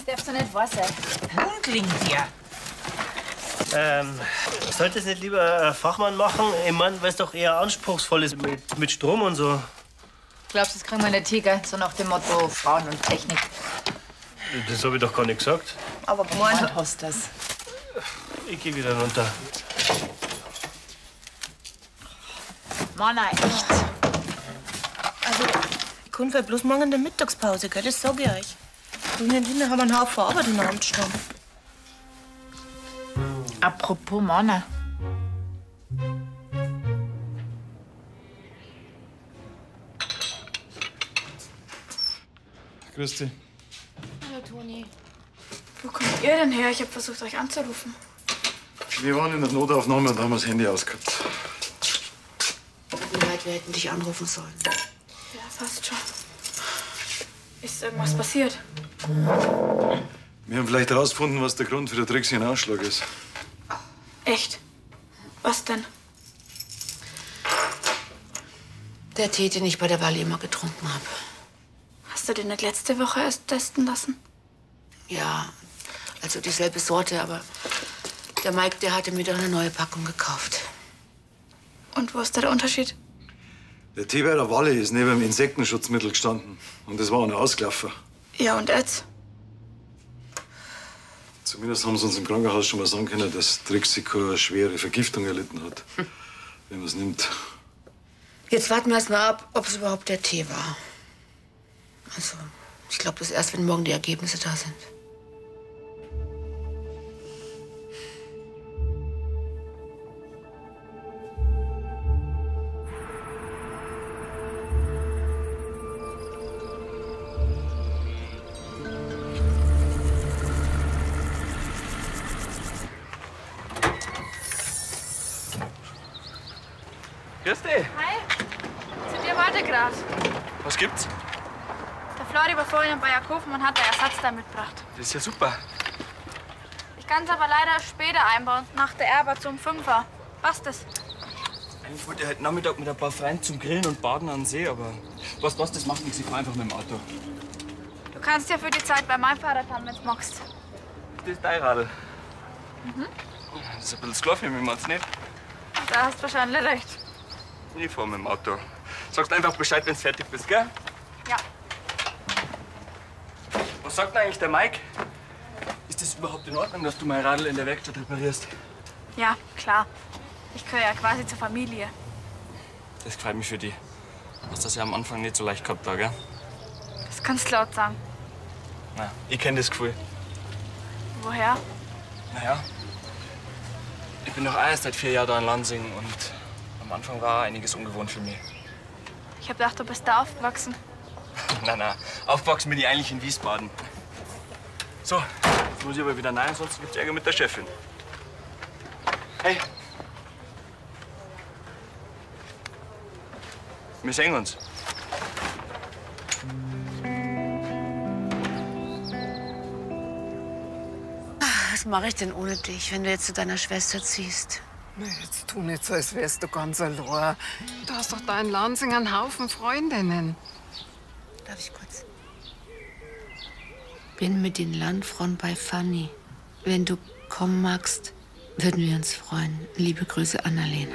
Das darfst du nicht wahr sein. Hundling dir. Sollte es nicht lieber ein Fachmann machen? Ich meine, weil es doch eher anspruchsvoll ist mit Strom und so. Glaubst du, das kriegen wir nicht hin, gell? So nach dem Motto Frauen und Technik. Das habe ich doch gar nicht gesagt. Aber gemeint hast du das. Ich gehe wieder runter. Mann, echt. Also, ich kann vielleicht bloß morgen in der Mittagspause, gell? Das sag ich euch. Und hinten haben wir einen Haufen Arbeit in der Hand stehen. Apropos Männer. Grüß dich. Hallo, Toni. Wo kommt ihr denn her? Ich habe versucht, euch anzurufen. Wir waren in der Notaufnahme und haben das Handy ausgehabt. Tut mir leid, wir hätten dich anrufen sollen. Ja, fast schon. Ist irgendwas passiert? Wir haben vielleicht herausgefunden, was der Grund für den Trixie Ausschlag ist. Echt? Was denn? Der Tee, den ich bei der Wahl immer getrunken habe. Hast du den nicht letzte Woche erst testen lassen? Ja, also dieselbe Sorte, aber der Mike, der hatte mir doch eine neue Packung gekauft. Und wo ist da der Unterschied? Der Tee bei der Walle ist neben dem Insektenschutzmittel gestanden. Und das war ein Ausklaffer. Ja, und jetzt? Zumindest haben sie uns im Krankenhaus schon mal sagen können, dass Trixie keine schwere Vergiftung erlitten hat. Wenn man es nimmt. Jetzt warten wir erst mal ab, ob es überhaupt der Tee war. Also, ich glaube das erst, wenn morgen die Ergebnisse da sind. Grüß dich. Hi. Zu dir warte grad. Was gibt's? Der Flori war vorhin in Bayerkofen und hat ein Ersatzteil mitgebracht. Das ist ja super. Ich kann es aber leider später einbauen, nach der Erbe zum 5er. Passt das? Ich wollte heute Nachmittag mit ein paar Freunden zum Grillen und Baden an den See, aber was, das macht nichts. Ich fahr einfach mit dem Auto. Du kannst ja für die Zeit bei meinem Fahrrad haben, wenn du magst. Das ist dein Radl. Mhm. Das ist ein bisschen sklar für mich, meinst du nicht? Da hast du wahrscheinlich recht. Ich fahr mit dem Auto. Sagst einfach Bescheid, wenn du fertig bist, gell? Ja. Was sagt denn eigentlich der Mike? Ist das überhaupt in Ordnung, dass du mein Radl in der Werkstatt reparierst? Ja, klar. Ich gehöre ja quasi zur Familie. Das freut mich für dich. Hast das ja am Anfang nicht so leicht gehabt, da, gell? Das kannst du laut sagen. Na, ich kenn das Gefühl. Woher? Naja, ich bin noch erst seit 4 Jahren da in Lansing und am Anfang war einiges ungewohnt für mich. Ich hab gedacht, du bist da aufgewachsen. Na, aufgewachsen bin ich eigentlich in Wiesbaden. So, jetzt muss ich aber wieder rein, sonst gibt's Ärger mit der Chefin. Hey. Wir sehen uns. Was mache ich denn ohne dich, wenn du jetzt zu deiner Schwester ziehst? Na, jetzt tu nicht so, als wärst du ganz allein. Du hast doch da in Lansing einen Haufen Freundinnen. Darf ich kurz? Bin mit den Landfrauen bei Fanny. Wenn du kommen magst, würden wir uns freuen. Liebe Grüße, Annalena.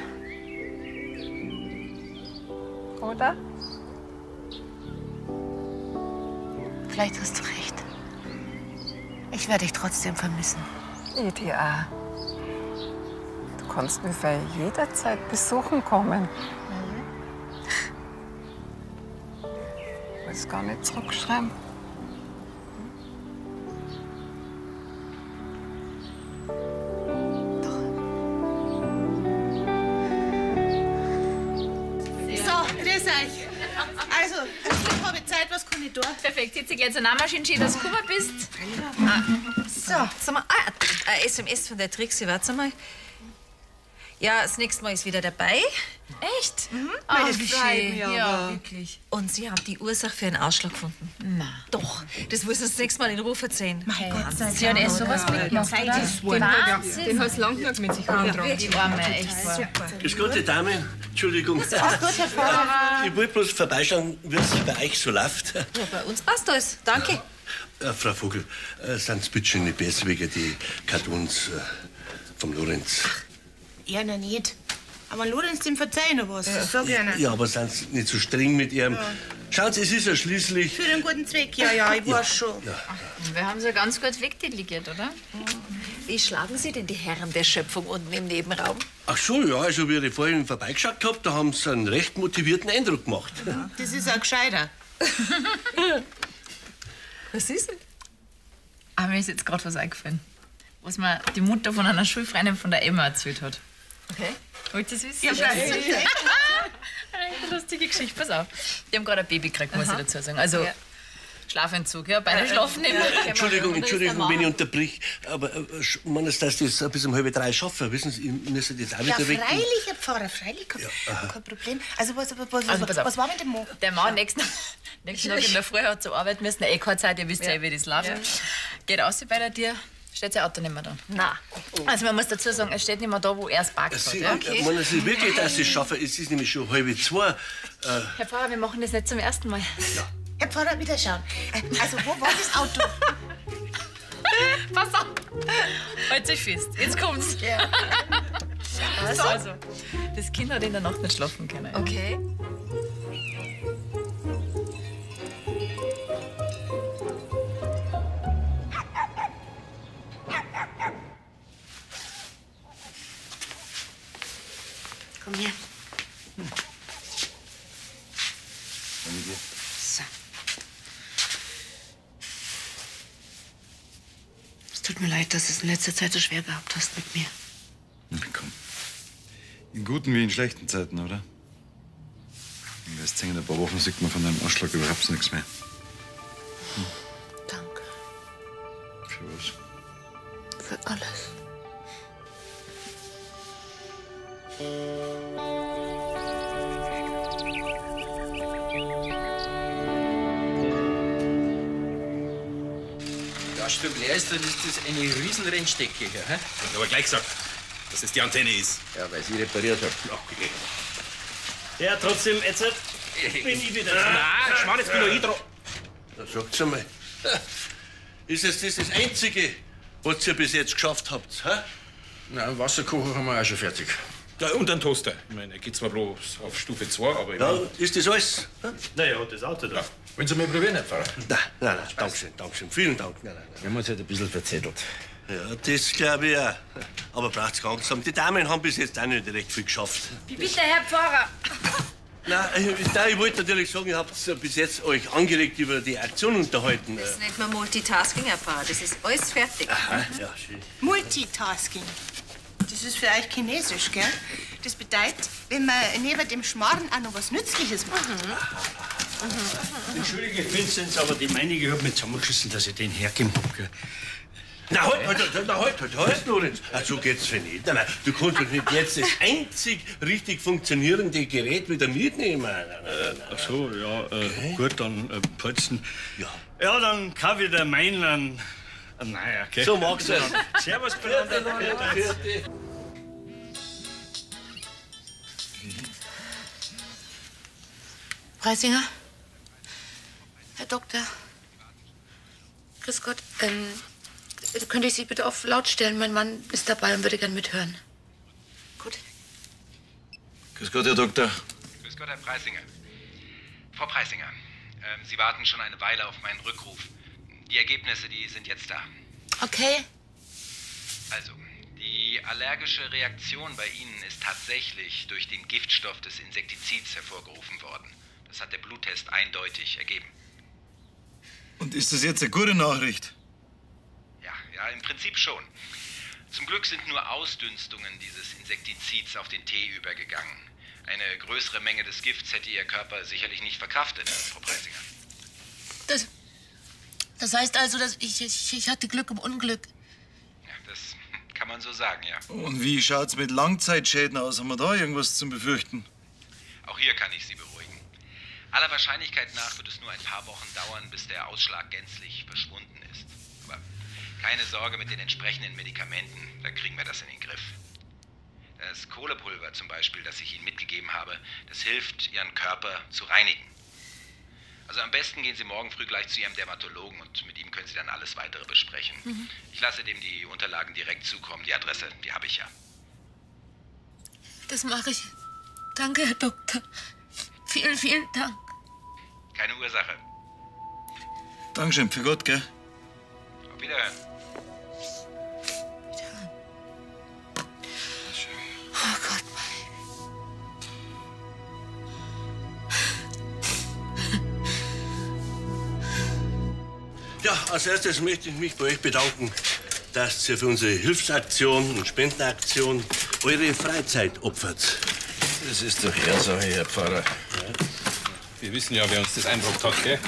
Oder? Vielleicht hast du recht. Ich werde dich trotzdem vermissen. Ich dir auch. Du kannst mich für jederzeit besuchen kommen. Ich will es gar nicht zurückschreiben. So, grüß euch. Also, ich habe Zeit, was kann ich tun? Perfekt, jetzt gleich zur Nahmaschine, schön, dass du gekommen bist. So, sag mal, ein SMS von der Trixie, warte mal. Ja, das nächste Mal ist wieder dabei. Echt? Mhm. Ah, Das wie freut schön. mich Ja, aber. wirklich. Und sie haben die Ursache für einen Ausschlag gefunden. Na. Doch, das muss uns das nächste Mal in Ruhe erzählen. Mein Gott, sie hat eh sowas mitgemacht, oder? Wahnsinn. Den hast du lang genug mit sich herumgetragen. Die Arme, echt wahr. Grüß Gott, die Dame. Entschuldigung. Grüß Gott, Herr Pfarrer. Ich wollte bloß vorbeischauen, wie es bei euch so läuft. Ja, bei uns passt alles. Danke. Frau Vogel, sind Sie bitte schön nicht besser wegen die Kartons vom Lorenz? Ja, noch nicht. Aber Lorenz, dem verzeih noch was. Das sag ich Ihnen. Ja, aber seien Sie nicht so streng mit ihm. Ja. Schauen Sie, es ist ja schließlich... Für den guten Zweck, ja, ich weiß schon. Wir haben sie ganz gut wegdelegiert, oder? Wie schlagen Sie denn die Herren der Schöpfung unten im Nebenraum? Ach so, ja, also wie ich vorhin vorbeigeschaut hab, da haben Sie einen recht motivierten Eindruck gemacht. Ja, das ist ein Gescheiter. Was ist denn? Ah, mir ist jetzt gerade was eingefallen. Was mir die Mutter von einer Schulfreundin von der Emma erzählt hat. Okay. Wollt ihr das wissen? Ja, freilich. Eine lustige Geschichte, pass auf. Die haben gerade ein Baby gekriegt, muss ich dazu sagen. Also, Schlafentzug, ja, beide schlafen neben Entschuldigung, wenn ich unterbrich, aber meinst du, dass das bis um 2:30 schaffen? Wissen Sie, ich müsste das auch Ja, wieder weg. freilich, Herr Pfarrer, freilich. Kein Problem. Also, pass auf. was war mit dem Mann? Der Mann nächsten Tag in der Früh hat zur Arbeit müssen. Keine Zeit, ihr wisst ja, wie das läuft. Geht raus bei der Tür, steht sein Auto nicht mehr da. Nein. Also man muss dazu sagen, er steht nicht mehr da, wo er es parkt hat. Ja? Meinen Sie wirklich, dass Sie es schaffen? Es ist nämlich schon 1:30. Herr Pfarrer, wir machen das nicht zum ersten Mal. Herr Pfarrer, wieder schauen. Also, wo war das Auto? Pass auf! Halt sich fest, jetzt kommt's. Ja. Also, das Kind hat in der Nacht nicht schlafen können. Okay. Komm her. So. Es tut mir leid, dass du es in letzter Zeit so schwer gehabt hast mit mir. Na komm. In guten wie in schlechten Zeiten, oder? In erst in ein paar Wochen sieht man von deinem Ausschlag überhaupt nichts mehr. Danke. Für was? Für alles. Das Stück leer ist, dann ist das eine riesen Rennstrecke hier. Hä? Ich hab aber gleich gesagt, dass das die Antenne ist. Ja, weil sie repariert hat. Okay. Ja, trotzdem, jetzt bin ich wieder dran. Nein, schau, jetzt bin noch ich dran. Da sagt's einmal. Ist es das Einzige, was ihr bis jetzt geschafft habt? Hä? Na, Wasserkocher haben wir auch schon fertig. Ja, und einen Toaster. Ich meine, er geht zwar bloß auf Stufe 2, aber ich Ja, mein, ist das alles? Naja, das Auto da. Wollen Sie mal probieren, Herr Pfarrer? Nein, Dankeschön. Vielen Dank. Nein. Wir haben uns halt ein bisschen verzettelt. Ja, das glaube ich auch. Aber braucht's gar nichts haben. Die Damen haben bis jetzt auch nicht recht viel geschafft. Wie bitte, Herr Pfarrer? Nein, ich wollte natürlich sagen, ihr habt bis jetzt euch angeregt über die Aktion unterhalten. Das nennt man Multitasking, Herr Pfarrer. Das ist alles fertig. Aha, ja, schön. Multitasking. Das ist für euch Chinesisch, gell? Das bedeutet, wenn man neben dem Schmarrn auch noch was Nützliches macht. Entschuldige, Vinzenz, aber die meinige hat mich zusammengeschissen, dass ich den hergeben hab. Gell? Na, halt, Lorenz. So geht's ja nicht. Nein, du kannst doch nicht jetzt das einzig richtig funktionierende Gerät wieder mitnehmen. Ach so, ja, gut, dann putzen. Ja, dann kann wieder meinen. Naja, okay. So magst du es. Servus, Bruder. Preisinger? Herr Doktor? Grüß Gott, könnte ich Sie bitte auf laut stellen? Mein Mann ist dabei und würde gern mithören. Gut. Grüß Gott, Herr Doktor. Grüß Gott, Herr Preisinger. Frau Preisinger, Sie warten schon eine Weile auf meinen Rückruf. Die Ergebnisse, die sind jetzt da. Okay. Also, die allergische Reaktion bei Ihnen ist tatsächlich durch den Giftstoff des Insektizids hervorgerufen worden. Das hat der Bluttest eindeutig ergeben. Und ist das jetzt eine gute Nachricht? Ja, im Prinzip schon. Zum Glück sind nur Ausdünstungen dieses Insektizids auf den Tee übergegangen. Eine größere Menge des Gifts hätte Ihr Körper sicherlich nicht verkraftet, Frau Preisinger. Das heißt also, dass ich hatte Glück im Unglück. Ja, das kann man so sagen, ja. Und wie schaut's mit Langzeitschäden aus? Haben wir da irgendwas zu befürchten? Auch hier kann ich Sie beruhigen. Aller Wahrscheinlichkeit nach wird es nur ein paar Wochen dauern, bis der Ausschlag gänzlich verschwunden ist. Aber keine Sorge mit den entsprechenden Medikamenten, da kriegen wir das in den Griff. Das Kohlepulver zum Beispiel, das ich Ihnen mitgegeben habe, das hilft, Ihren Körper zu reinigen. Also am besten gehen Sie morgen früh gleich zu Ihrem Dermatologen und mit ihm können Sie dann alles Weitere besprechen. Ich lasse dem die Unterlagen direkt zukommen. Die Adresse, die habe ich ja. Das mache ich. Danke, Herr Doktor. Vielen, vielen Dank. Keine Ursache. Dankeschön, für Gott, gell? Auf Wiederhören. Oh Gott, Ja, als erstes möchte ich mich bei euch bedanken, dass ihr für unsere Hilfsaktion und Spendenaktion eure Freizeit opfert. Das ist doch Ehrensache, Herr Pfarrer. Wir wissen ja, wer uns das einbrockt hat, gell?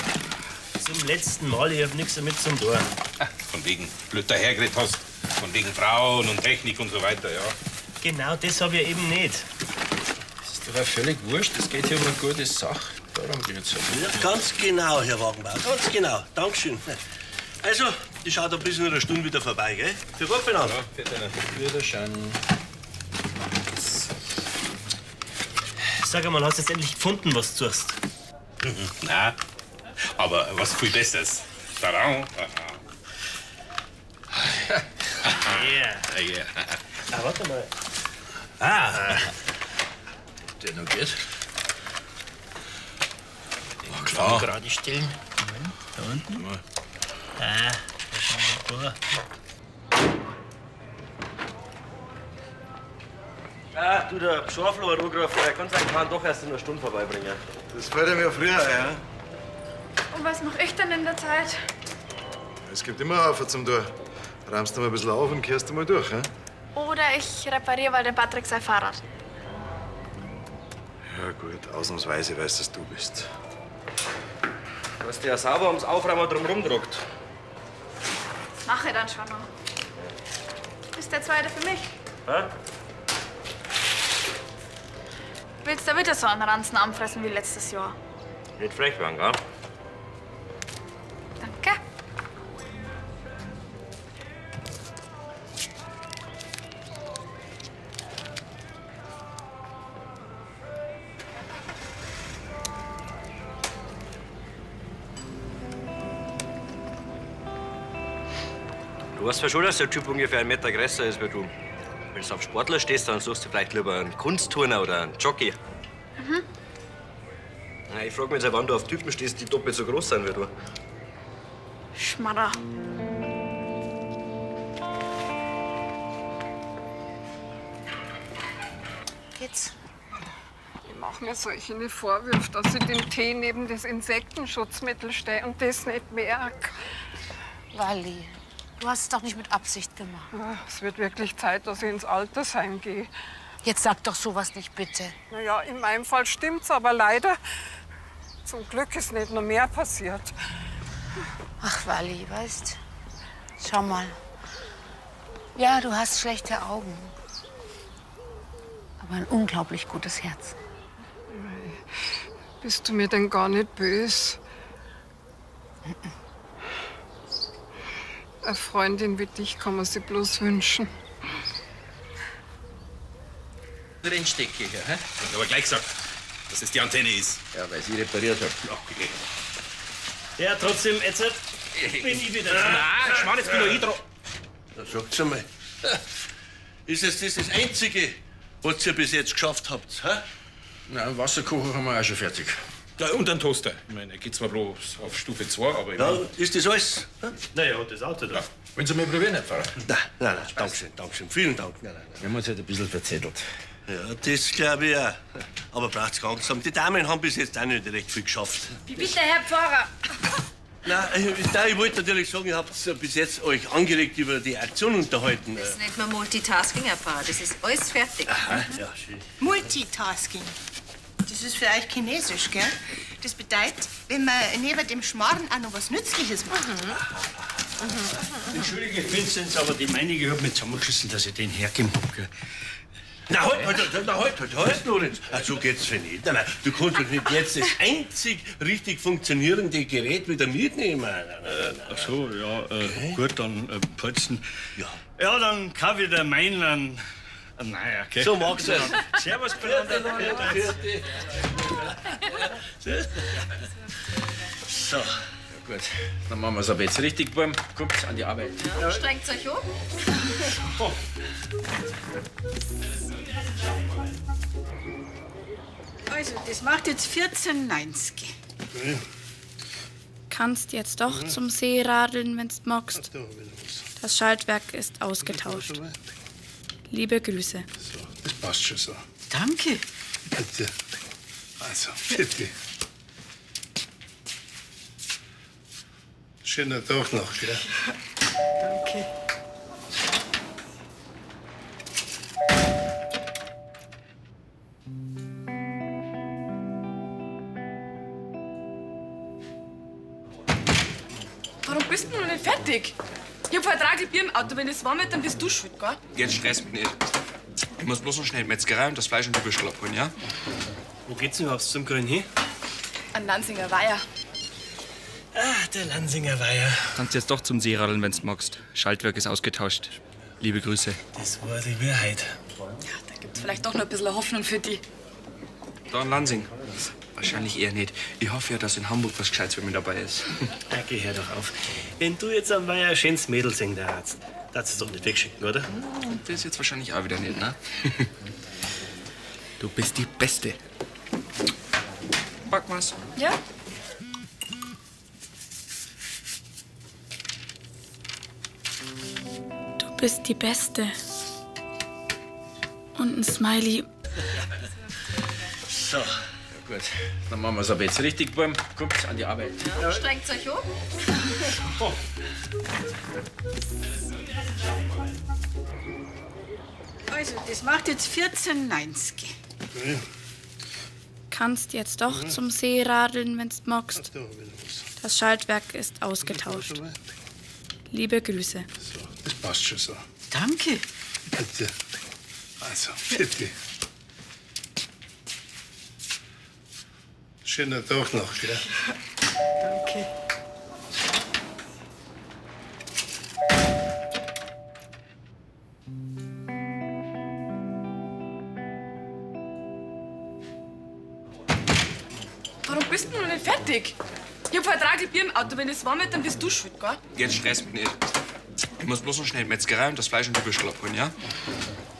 Zum letzten Mal, ich hab nichts damit zum tun. Von wegen blöd dahergeredet hast. Von wegen Frauen und Technik und so weiter, ja. Genau das hab ich eben nicht. Das ist doch auch völlig wurscht. Es geht hier um eine gute Sache. Darum geht's Ja, ganz genau, Herr Wagenbauer, ganz genau. Dankeschön. Also, die schaut ein bisschen in einer Stunde wieder vorbei, gell? Für Gott benannt. Ja, für deine Wiederschauen. Sag einmal, hast du jetzt endlich gefunden, was du suchst? Na, aber was viel Besseres. Tada. Ja. Ah, warte mal. Ah. Der noch geht. Den klar. gerade stellen. Da unten. Ah, da schauen wir mal. Ah, du, der Schorflo hat angerufen, er kann seinen Kahn doch erst in einer Stunde vorbeibringen. Das fällt mir früher ein, ja? Und was mache ich denn in der Zeit? Es gibt immer Haufen zum Tor. Räumst du mal ein bisschen auf und kehrst du mal durch, ja? Oder ich repariere bei dem Patrick sein Fahrrad. Ja gut, ausnahmsweise weißt dass du bist. Du hast ja sauber ums Aufräumen drum rumgedruckt. Mache ich dann schon noch. Ist der zweite für mich? Hä? Willst du wieder so einen Ranzen anfressen wie letztes Jahr? Nicht frech werden, gell? Danke. Du weißt ja schon, dass der Typ ungefähr 1 Meter größer ist wie du. Wenn du auf Sportler stehst, dann suchst du vielleicht lieber einen Kunstturner oder einen Jockey. Mhm. Na, ich frag mich jetzt, wann du auf Typen stehst, die doppelt so groß sind wie du. Schmarrer. Geht's? Ich mache mir solche Vorwürfe, dass ich den Tee neben das Insektenschutzmittel stelle und das nicht merke. Wally, du hast es doch nicht mit Absicht gemacht. Es wird wirklich Zeit, dass ich ins Altersheim gehe. Jetzt sag doch sowas nicht, bitte. Na ja, in meinem Fall stimmt's, aber leider, zum Glück ist nicht noch mehr passiert. Ach, Wally, weißt, schau mal. Ja, du hast schlechte Augen. Aber ein unglaublich gutes Herz. Bist du mir denn gar nicht böse? Eine Freundin wie dich kann man sich bloß wünschen. Rennstecke hier, hä? Ich hab aber gleich gesagt, dass es die Antenne ist. Ja, weil sie repariert hat. Okay. Ja, trotzdem, jetzt bin ich wieder dran. Nein, Schmarrn, jetzt bin noch ich dran. Na, sagt's einmal. Ist es das Einzige, was ihr bis jetzt geschafft habt? Hä? Na, Wasserkocher haben wir auch schon fertig. Ja, und einen Toaster. Ich meine, er geht zwar bloß auf Stufe 2, aber... Ja, ist das alles? Naja, und das Auto da. Ja. Wollen Sie mal probieren, Herr Pfarrer? Nein, dankeschön. Vielen Dank. Nein. Wir haben uns halt ein bisschen verzettelt. Ja, das glaube ich auch. Aber braucht's gar nichts haben. Die Damen haben bis jetzt auch nicht recht viel geschafft. Wie bitte, Herr Pfarrer? Nein, ich wollte natürlich sagen, ihr habt bis jetzt euch angeregt über die Aktion unterhalten. Das nennt man Multitasking, Herr Pfarrer. Das ist alles fertig. Aha, ja, schön. Multitasking. Das ist für euch Chinesisch, gell? Das bedeutet, wenn man neben dem Schmarrn auch noch was Nützliches macht. Entschuldige, Vinzenz, aber die meinige hat mich zusammengeschissen, dass ich den hergeben hab. Gell? Na, halt, Lorenz. So geht's für nicht. Nein, du kannst doch nicht jetzt das einzig richtig funktionierende Gerät wieder mitnehmen. Ach so, ja, gut, dann putzen. Ja, dann kann ich der meinen. Naja, okay. So mag's sein. Servus, Bruder. So. Gut, dann machen wir es aber jetzt richtig, Buben. Kommt an die Arbeit. Ja, strengt euch um. Also, das macht jetzt 14,90. Kannst jetzt doch zum See radeln, wenn's magst. Das Schaltwerk ist ausgetauscht. Liebe Grüße. Das passt schon so. Danke. Bitte. Also, bitte. Schöner Tag noch, gell? Danke. Warum bist du noch nicht fertig? Ich hab vertraglich Bier im Auto. Wenn es warm wird, dann bist du schuld, gell? Jetzt stress mich nicht. Ich muss bloß noch schnell in die Metzgerei und das Fleisch und die Würstel abholen, ja? Wo geht's denn überhaupt zum Grün hin? An Lansinger Weiher. Ah, der Lansinger Weiher. Kannst jetzt doch zum See radeln, wenn's magst. Schaltwerk ist ausgetauscht. Liebe Grüße. Das war die Wahrheit. Da gibt's vielleicht doch noch ein bisschen Hoffnung für die. Da in Lansing. Wahrscheinlich eher nicht. Ich hoffe ja, dass in Hamburg was Gescheites für mich dabei ist. Geh her doch auf. Wenn du jetzt am Weiher ein schönes Mädel singen darfst, darfst du es doch nicht wegschicken, oder? Das jetzt wahrscheinlich auch wieder nicht, ne? Du bist die Beste. Pack mal's. Ja? Du bist die Beste. Und ein Smiley. So. Ja, gut, dann machen wir es aber jetzt richtig, Buben. Kommt an die Arbeit. Ja, strengt euch um. Also, das macht jetzt 14,90. Kannst jetzt doch zum See radeln, wenn's magst. Das Schaltwerk ist ausgetauscht. Liebe Grüße. Das passt schon so. Danke. Bitte. Also, bitte. Schöner Tag noch, gell? Danke. Warum bist du noch nicht fertig? Ich hab vertraglich Bier im Auto. Wenn es warm wird, dann bist du schuld, gell? Jetzt stress mich nicht. Ich muss bloß noch schnell in die Metzgerei und das Fleisch und die Würstel abholen, ja?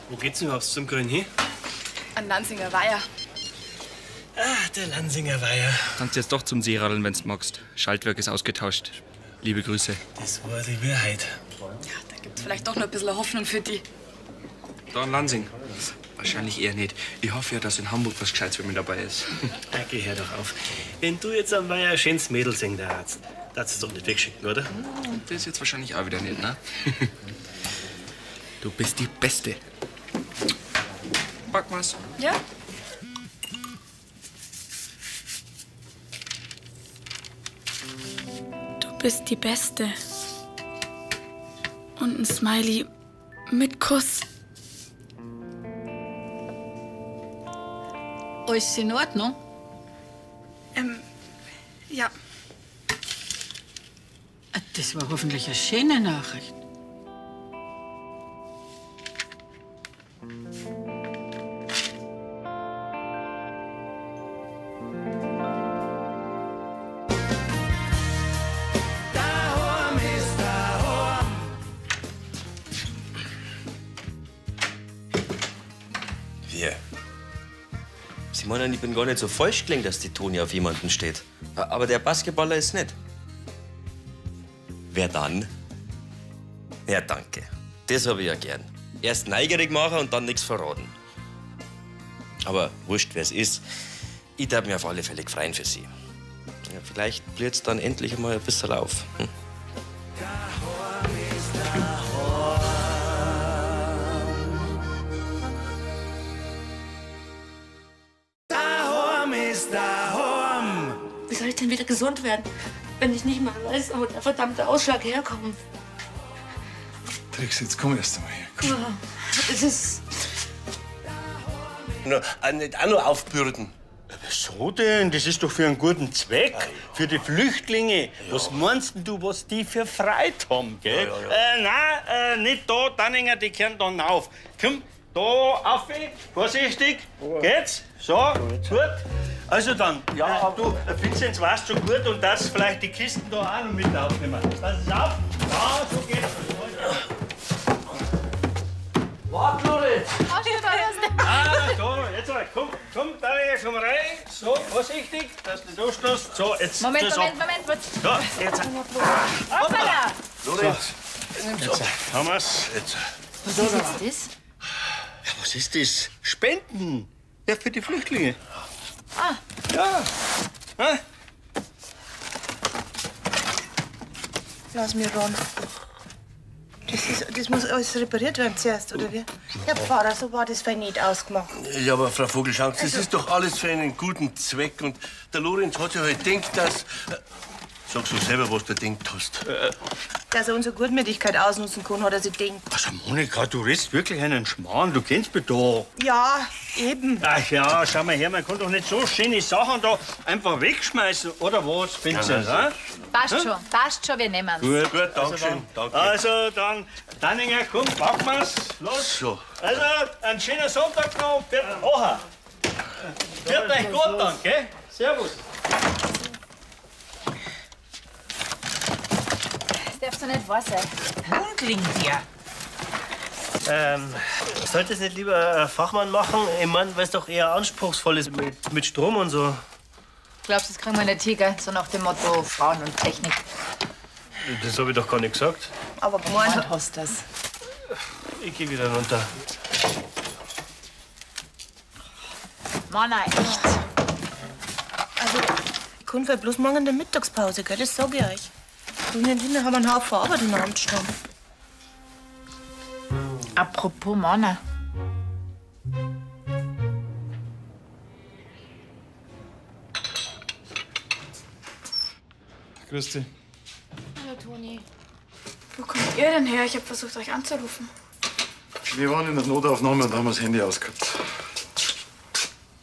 Wo geht's denn überhaupt zum Grün hin? An Lansinger Weiher. Ah, der Lansinger Weiher. Kannst jetzt doch zum See radeln, wenn's magst. Schaltwerk ist ausgetauscht. Liebe Grüße. Das war die Wahrheit. Da gibt's vielleicht doch noch ein bisschen Hoffnung für die. Da in Lansing. Wahrscheinlich eher nicht. Ich hoffe ja, dass in Hamburg was Gescheites für mich dabei ist. Geh her doch auf. Wenn du jetzt am Weiher ein schönes Mädel singen darfst, darfst du es doch nicht wegschicken, oder? Das jetzt wahrscheinlich auch wieder nicht, ne? Du bist die Beste. Pack mal's. Ja? Du bist die Beste. Und ein Smiley mit Kuss. Alles in Ordnung? Ja. Das war hoffentlich eine schöne Nachricht. Wir. Sie meinen, ich bin gar nicht so falsch gelegen, dass die Toni auf jemanden steht. Aber der Basketballer ist nicht. Wer dann? Ja, danke. Das habe ich ja gern. Erst neugierig machen und dann nichts verraten. Aber wurscht, wer es ist. Ich darf mich auf alle Fälle freuen für sie. Ja, vielleicht blüht's dann endlich mal ein bisschen auf. Hm? Wie soll ich denn wieder gesund werden, wenn ich nicht mal weiß, wo der verdammte Ausschlag herkommt? Trix, jetzt komm erst einmal her. Komm. Es ist... Nicht auch noch aufbürden. Wieso denn? Das ist doch für einen guten Zweck. Für die Flüchtlinge. Was meinst denn du, was die für Freude haben, gell? Nein, nicht da, Danninger, die kehren dann auf. Komm, da auf, vorsichtig. Geht's? So, gut. Also dann, ja, du, Vinzenz, warst schon gut und darfst vielleicht die Kisten da auch noch mit aufnehmen. Pass es auf. Ja, so geht's. Warte, Lorenz! So, jetzt mal, komm, Daniel, komm rein. So, vorsichtig, dass du durchstoßt. So, jetzt. Moment. So, jetzt. Hoppala! Lorenz, Jetzt haben wir's. Jetzt. Was ist jetzt das? Ja, was ist das? Spenden. Ja, für die Flüchtlinge. Ah. Ja. Hä? Lass mich ran. Das muss alles repariert werden zuerst, oder wie? Ja, Pfarrer, so war das fein nicht ausgemacht. Ja, aber Frau Vogelschank, das ist doch alles für einen guten Zweck. Und der Lorenz hat ja halt gedacht, dass... Sag so selber, was du gedacht hast. Dass er unsere Gutmütigkeit ausnutzen kann, hat er sich gedacht. Also, Monika, du redest wirklich einen Schmarrn. Du kennst mich doch. Ja, eben. Ach ja, schau mal her, man kann doch nicht so schöne Sachen da einfach wegschmeißen, oder was, Vinzenz? Ja, Passt schon, wir nehmen Gut, Dankeschön. Also dann, Danninger, komm, packen wir's. Los. So. Also, einen schönen Sonntag noch und bis nachher. Wird euch gut dann, gell? Servus. Das darfst du nicht wahr sein. Hundling dir. Sollte es nicht lieber ein Fachmann machen? Ich mein, weil es doch eher anspruchsvoll ist mit Strom und so. Glaubst du, das kriegen wir nicht hin, gell? So nach dem Motto Frauen und Technik. Das habe ich doch gar nicht gesagt. Aber gemeint hast du das. Ich gehe wieder runter. Mann, echt. Also, ich kann vielleicht bloß morgen in der Mittagspause, gell? Das sag ich euch. Und hinten haben wir einen Haufen Arbeit in der Hand stehen. Apropos Männer. Grüß dich. Hallo, Toni. Wo kommt ihr denn her? Ich habe versucht, euch anzurufen. Wir waren in der Notaufnahme und haben das Handy ausgehabt.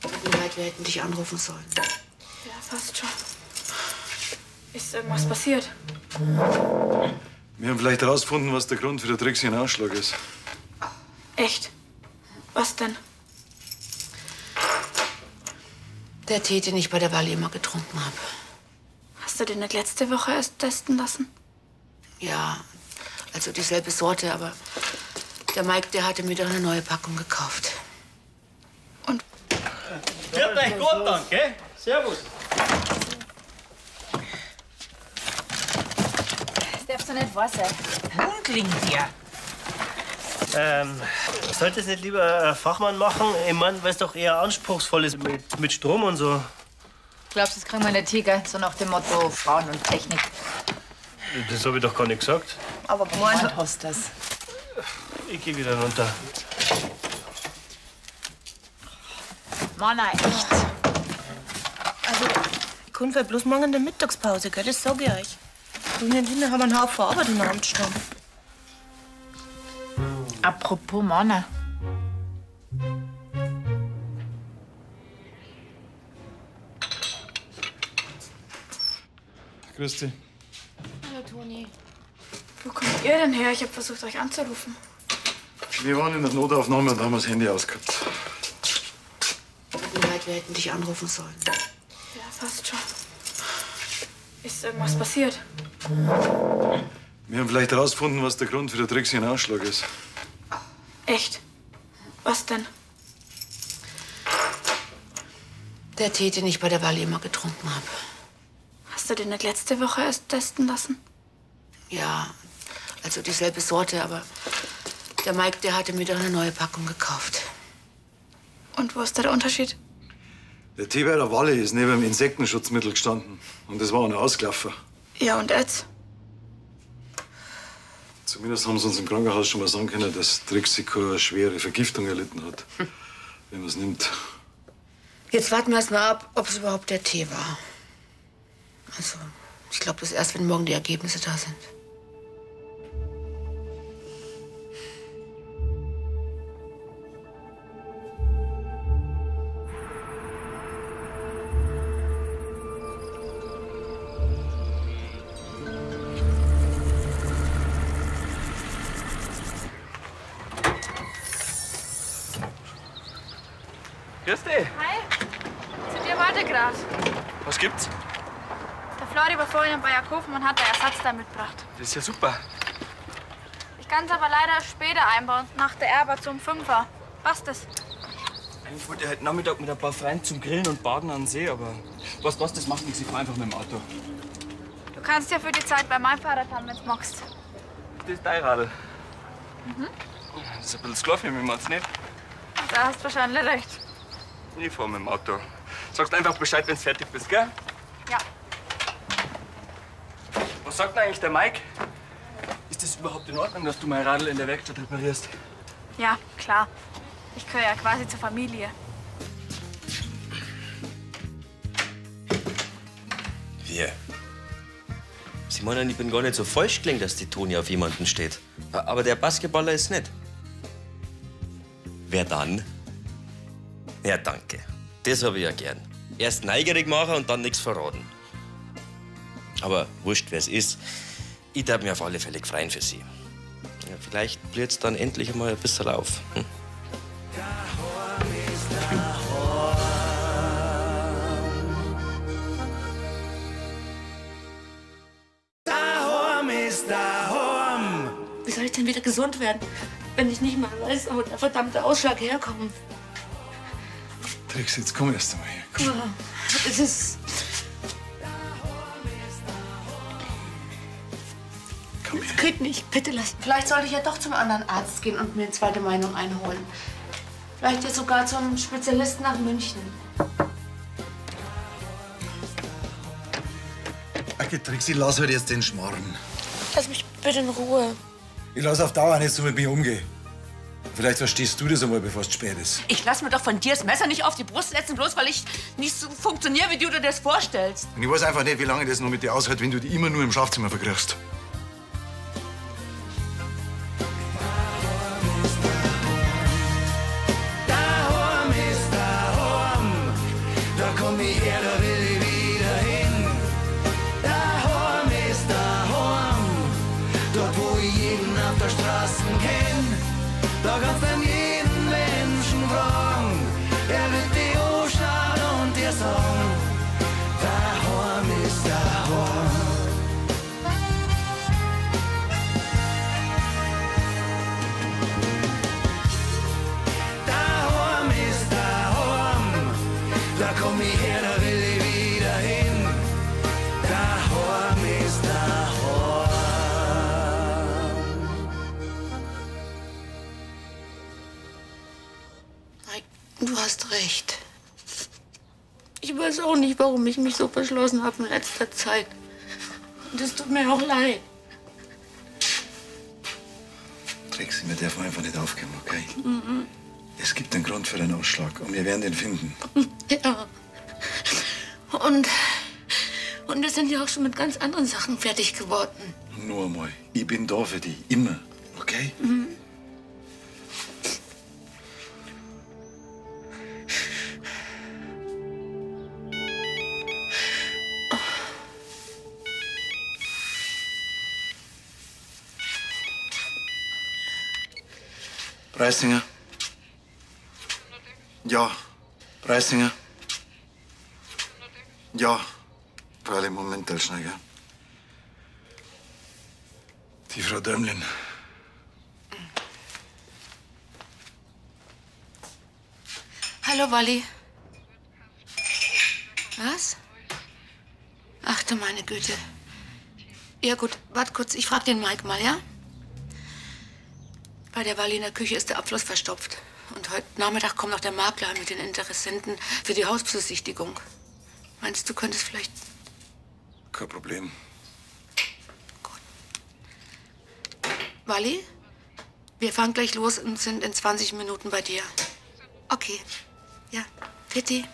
Tut mir leid, wir hätten dich anrufen sollen. Ja, fast schon. Ist irgendwas passiert? Wir haben vielleicht herausgefunden, was der Grund für den drecksigen Ausschlag ist. Echt? Was denn? Der Tee, den ich bei der Wahl immer getrunken habe. Hast du den nicht letzte Woche erst testen lassen? Ja, also dieselbe Sorte, aber der Mike, der hatte mir doch eine neue Packung gekauft. Wird euch gut dann, gell? Servus. Das darfst du nicht wahr sein. Hundling dir. Sollte es nicht lieber ein Fachmann machen? Ich mein, weil es doch eher anspruchsvoll ist mit Strom und so. Glaubst du, das kriegen wir nicht hin, gell? So nach dem Motto Frauen und Technik. Das habe ich doch gar nicht gesagt. Aber gemeint hast du das. Ich gehe wieder runter. Mann, echt. Also, ich kann vielleicht bloß morgen in der Mittagspause, gell? Das sag ich euch. Und hinten haben wir einen Haufen Arbeit in der Hand stehen. Apropos Männer. Grüß dich. Hallo, Toni. Wo kommt ihr denn her? Ich habe versucht, euch anzurufen. Wir waren in der Notaufnahme und haben das Handy ausgehabt. Tut mir leid, wir hätten dich anrufen sollen. Ja, fast schon. Ist irgendwas passiert? Wir haben vielleicht herausgefunden, was der Grund für den drecksigen Ausschlag ist. Echt? Was denn? Der Tee, den ich bei der Wahl immer getrunken habe. Hast du den nicht letzte Woche erst testen lassen? Ja, also dieselbe Sorte, aber der Mike, der hatte mir doch eine neue Packung gekauft. Und wo ist da der Unterschied? Der Tee bei der Walle ist neben dem Insektenschutzmittel gestanden. Und das war ein Ausklaffer. Ja, und jetzt? Zumindest haben sie uns im Krankenhaus schon mal sagen können, dass Trixie eine schwere Vergiftung erlitten hat. Wenn man es nimmt. Jetzt warten wir erst mal ab, ob es überhaupt der Tee war. Also, ich glaube, das erst, wenn morgen die Ergebnisse da sind. Grüß dich. Hi. Zu dir wollte ich grad. Was gibt's? Der Flori war vorhin in Bayerkofen und hat ein Ersatzteil mitgebracht. Das ist ja super. Ich kann es aber leider später einbauen, nach der Erbe zum 5er. Passt das? Eigentlich wollte ich heute Nachmittag mit ein paar Freunden zum Grillen und Baden an den See, aber was, das macht nichts. Ich fahr einfach mit dem Auto. Du kannst ja für die Zeit bei meinem Fahrrad haben, wenn du magst. Das ist dein Radl. Mhm. Das ist ein bisschen sklar für mich, meinst du nicht? Da hast du wahrscheinlich recht. Ich fahr mit dem Auto. Sagst einfach Bescheid, wenn du fertig bist, gell? Ja. Was sagt denn eigentlich der Mike? Ist das überhaupt in Ordnung, dass du mein Radl in der Werkstatt reparierst? Ja, klar. Ich gehöre ja quasi zur Familie. Wir. Sie meinen, ich bin gar nicht so falsch gelingen, dass die Toni auf jemanden steht. Aber der Basketballer ist nicht. Wer dann? Ja, danke. Das habe ich ja gern. Erst neugierig machen und dann nichts verraten. Aber wurscht, wer es ist. Ich darf mich auf alle Fälle freuen für Sie. Ja, vielleicht blüht's dann endlich einmal ein bisschen auf. Hm? Wie soll ich denn wieder gesund werden, wenn ich nicht mal weiß, wo der verdammte Ausschlag herkommt? Trix, jetzt komm erst einmal her. Komm. Oh, es ist... Komm her. Das geht nicht, bitte lass. Vielleicht sollte ich ja doch zum anderen Arzt gehen und mir eine zweite Meinung einholen. Vielleicht ja sogar zum Spezialisten nach München. Okay, Trixi, lass halt jetzt den Schmarrn. Lass mich bitte in Ruhe. Ich lass auf Dauer nicht so mit mir umgehen. Vielleicht verstehst du das einmal, bevor es zu spät ist. Ich lass mir doch von dir das Messer nicht auf die Brust setzen, bloß weil ich nicht so funktioniere, wie du dir das vorstellst. Und ich weiß einfach nicht, wie lange das noch mit dir aushält, wenn du dich immer nur im Schlafzimmer verkriechst. Da komm ich her, da will ich wieder hin. Daheim ist daheim, dort wo ich jeden auf der Straße kenn. Da kannst dann jeden Menschen fragen, er wird dich anschauen und dir sagen, daheim ist daheim. Daheim ist daheim, da komm ich her, da will ich wieder hin. Daheim ist daheim. Du hast recht. Ich weiß auch nicht, warum ich mich so verschlossen habe in letzter Zeit. Und es tut mir auch leid. Trixi, wir dürfen einfach nicht aufgeben, okay? Mhm. Es gibt einen Grund für den Ausschlag und wir werden den finden. Ja. Und wir sind ja auch schon mit ganz anderen Sachen fertig geworden. Nur einmal, ich bin da für dich, immer, okay? Mhm. Preisinger? Ja. Preisinger? Ja. Freilich, Moment, schnell, gell? Die Frau Dömlin. Hallo, Walli. Was? Ach du meine Güte. Ja gut, wart kurz, ich frag den Mike mal, ja? Bei der Walli in der Küche ist der Abfluss verstopft. Und heute Nachmittag kommt noch der Makler mit den Interessenten für die Hausbesichtigung. Meinst du, könntest vielleicht... Kein Problem. Walli, wir fahren gleich los und sind in 20 Minuten bei dir. Okay. Ja, Pitti.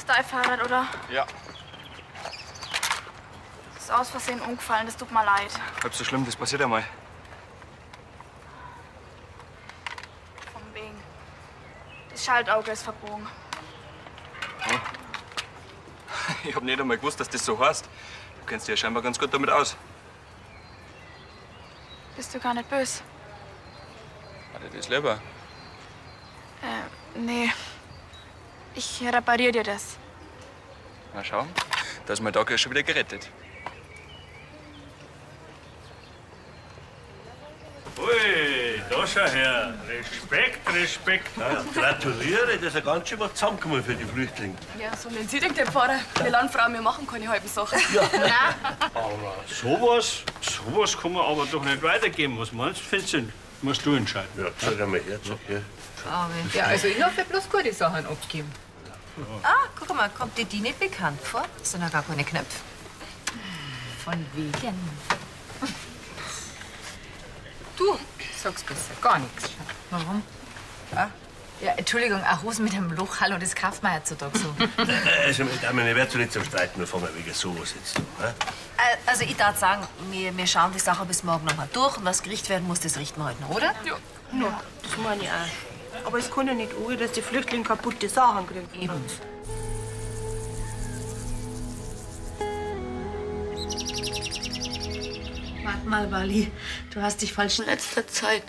ist dein Fahrrad, oder? Ja. Das ist aus Versehen umgefallen, das tut mir leid. Halb so schlimm, das passiert einmal. Von wegen. Das Schaltauge ist verbogen. Hm. Ich hab nicht einmal gewusst, dass das so heißt. Du kennst dich ja scheinbar ganz gut damit aus. Bist du gar nicht böse? Hat dir das lieber? Nee. Ich repariere dir das. Na schau, da ist mein Tag ja schon wieder gerettet. Ui, da schau her. Respekt, Respekt. Ja, gratuliere, das ist ja ganz schön was zusammengekommen für die Flüchtlinge. Ja, so nennen Sie den Pfarrer. Die Landfrau, wir machen keine halben Sachen. Aber sowas kann man aber doch nicht weitergeben. Was meinst du, Vincent? Musst du entscheiden. Ja, zeig einmal her, zeig her. Ja, also ich darf ja bloß gute Sachen abgeben. Ah, guck mal, kommt dir die nicht bekannt vor? Das sind ja gar keine Knöpfe. Von wegen. Du sagst besser gar nichts. Warum? Ja, Entschuldigung, eine Hose mit einem Loch, hallo, das kauft man heutzutage so. Also, ich werde so nicht zum Streiten, wir fangen wegen sowas jetzt an. Also ich darf sagen, wir schauen die Sache bis morgen noch mal durch und was gerichtet werden muss, das richten wir heute noch, oder? Ja, das meine ich auch. Aber es kann ja nicht sein, dass die Flüchtlinge kaputte Sachen kriegen. Eben. Warte mal, Wally. Du hast dich falsch in letzter Zeit.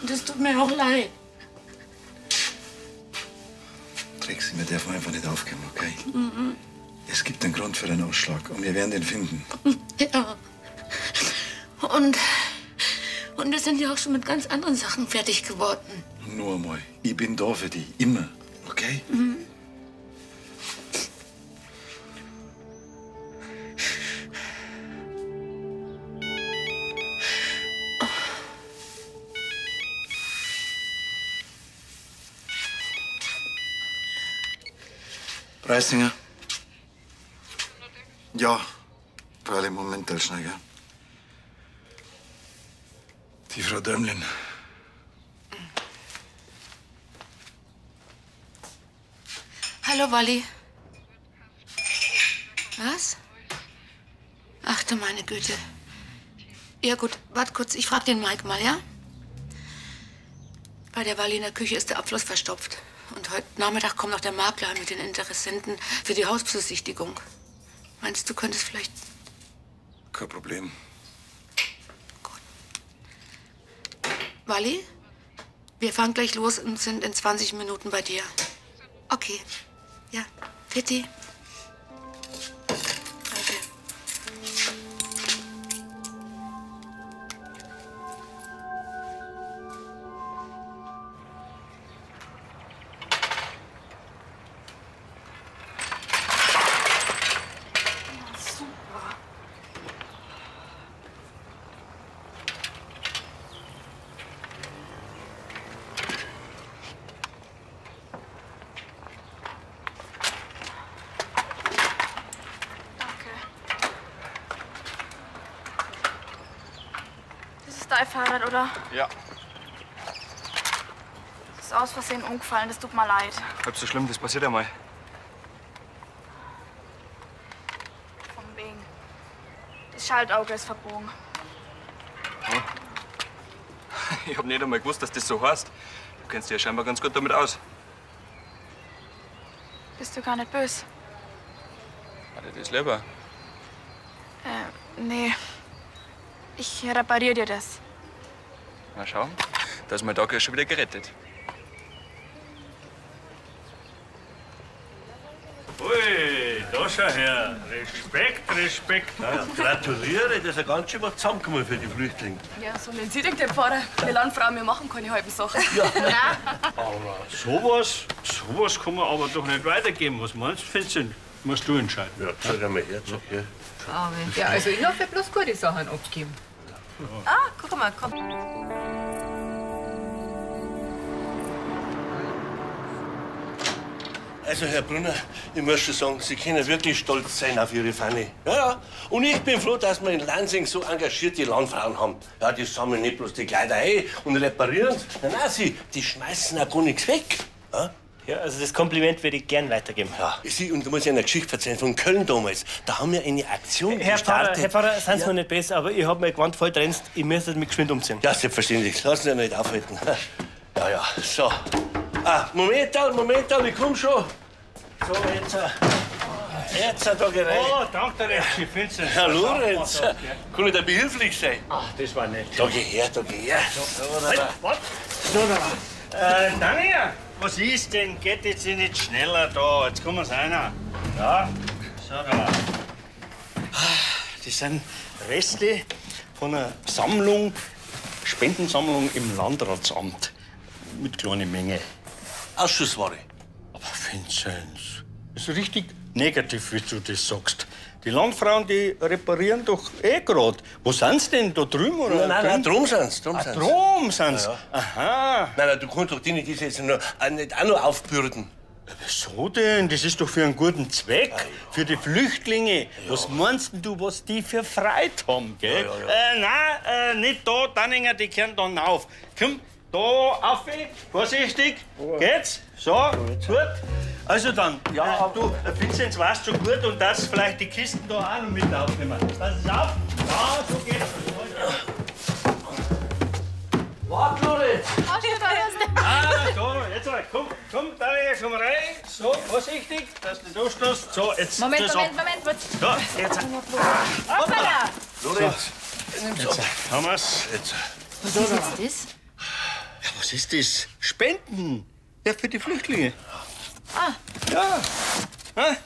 Und es tut mir auch leid. Trixie, wir dürfen einfach nicht aufgeben, okay? Mhm. Es gibt einen Grund für den Ausschlag und wir werden den finden. Ja. Und wir sind ja auch schon mit ganz anderen Sachen fertig geworden. Nur mal, ich bin da für dich, immer, okay? Mhm. Preisinger? Ja, freilich, Moment, schnell, gell? Die Frau Dömlin. Hallo, Wally. Was? Ach du meine Güte. Ja gut, wart kurz, ich frag den Mike mal, ja? Bei der Wally in der Küche ist der Abfluss verstopft. Und heute Nachmittag kommt noch der Makler mit den Interessenten für die Hausbesichtigung. Meinst du, könntest vielleicht... Kein Problem. Wally, wir fahren gleich los und sind in 20 Minuten bei dir. Okay. Ja, Fitti. Danke. Dein Fahrrad, oder? Ja. Das ist aus Versehen umgefallen, das tut mir leid. Halb so schlimm, das passiert einmal. Von wegen. Das Schaltauge ist verbogen. Hm. Ich hab nicht einmal gewusst, dass das so heißt. Du kennst dich ja scheinbar ganz gut damit aus. Bist du gar nicht böse? Hat dir das lieber? Nee. Ich repariere dir das. Na schau, da ist mein Tag ja schon wieder gerettet. Ui, da schau her. Respekt, Respekt. Ja, gratuliere, das ist ja ganz schön was zusammengekommen für die Flüchtlinge. Ja, so nennen Sie den Pfarrer. Die Landfrau, wir machen keine halben Sachen. Aber sowas kann man aber doch nicht weitergeben. Was meinst du, Vincent? Musst du entscheiden. Ja, zeig einmal her, zeig her. Ja, also ich darf ja bloß gute Sachen abgeben. Ah, guck mal, komm. Also, Herr Brunner, ich muss schon sagen, Sie können wirklich stolz sein auf Ihre Fanny. Ja, ja. Und ich bin froh, dass wir in Lansing so engagierte Landfrauen haben. Ja, die sammeln nicht bloß die Kleider ein und reparieren. Nein, die schmeißen auch gar nichts weg. Ja? Ja, also das Kompliment würde ich gern weitergeben. Ja, Sie, und da muss ich eine Geschichte erzählen von Köln damals. Da haben wir eine Aktion Herr gestartet. Pfarrer, seien Sie mir nicht besser, aber ich habe mein Gewand voll trennst. Ich müsste mich geschwind umziehen. Ja, selbstverständlich. Lassen Sie nicht aufhalten. Ja, so. Moment, ich komm schon. So, jetzt. Jetzt da gerecht. Oh, danke, Reschi. Herr Lorenz, kann ich da behilflich sein? Ach, das war nett. Da geh her. So, Was? So, da. Daniel, was ist denn? Geht jetzt nicht schneller da? Jetzt kommen wir rein. Ja, so, da. Das sind Reste von einer Sammlung, Spendensammlung im Landratsamt. Mit kleiner Menge. Ausschussware. Aber Vinzenz, das ist richtig negativ, wie du das sagst. Die Landfrauen, die reparieren doch grad. Wo sind sie denn? Da drüben? Oder? Nein, drum sind sie. Drum sind sie? Ja. Aha. Nein, du kannst doch denen das jetzt nicht auch noch aufbürden. Wieso denn? Das ist doch für einen guten Zweck. Für die Flüchtlinge. Was meinst denn du, was die für Freude haben, gell? Nein, nicht da, Danninger, die kehren dann auf. Komm, da auf, vorsichtig. Geht's? So, gut. Also dann, du, Vinzenz, weißt schon gut und das vielleicht die Kisten da auch noch mit aufnehmen. Pass es auf. Ja, so geht's. Warte, Lorenz. Da, jetzt mal, komm, Daniel, komm rein. So, vorsichtig, dass du durchstoßt. So, jetzt. Moment. So, jetzt. Hoppala! Lorenz, Jetzt haben wir's. Jetzt. Was ist jetzt das? Ja, was ist das? Spenden. Ja, für die Flüchtlinge. Ah. Ja. Hä?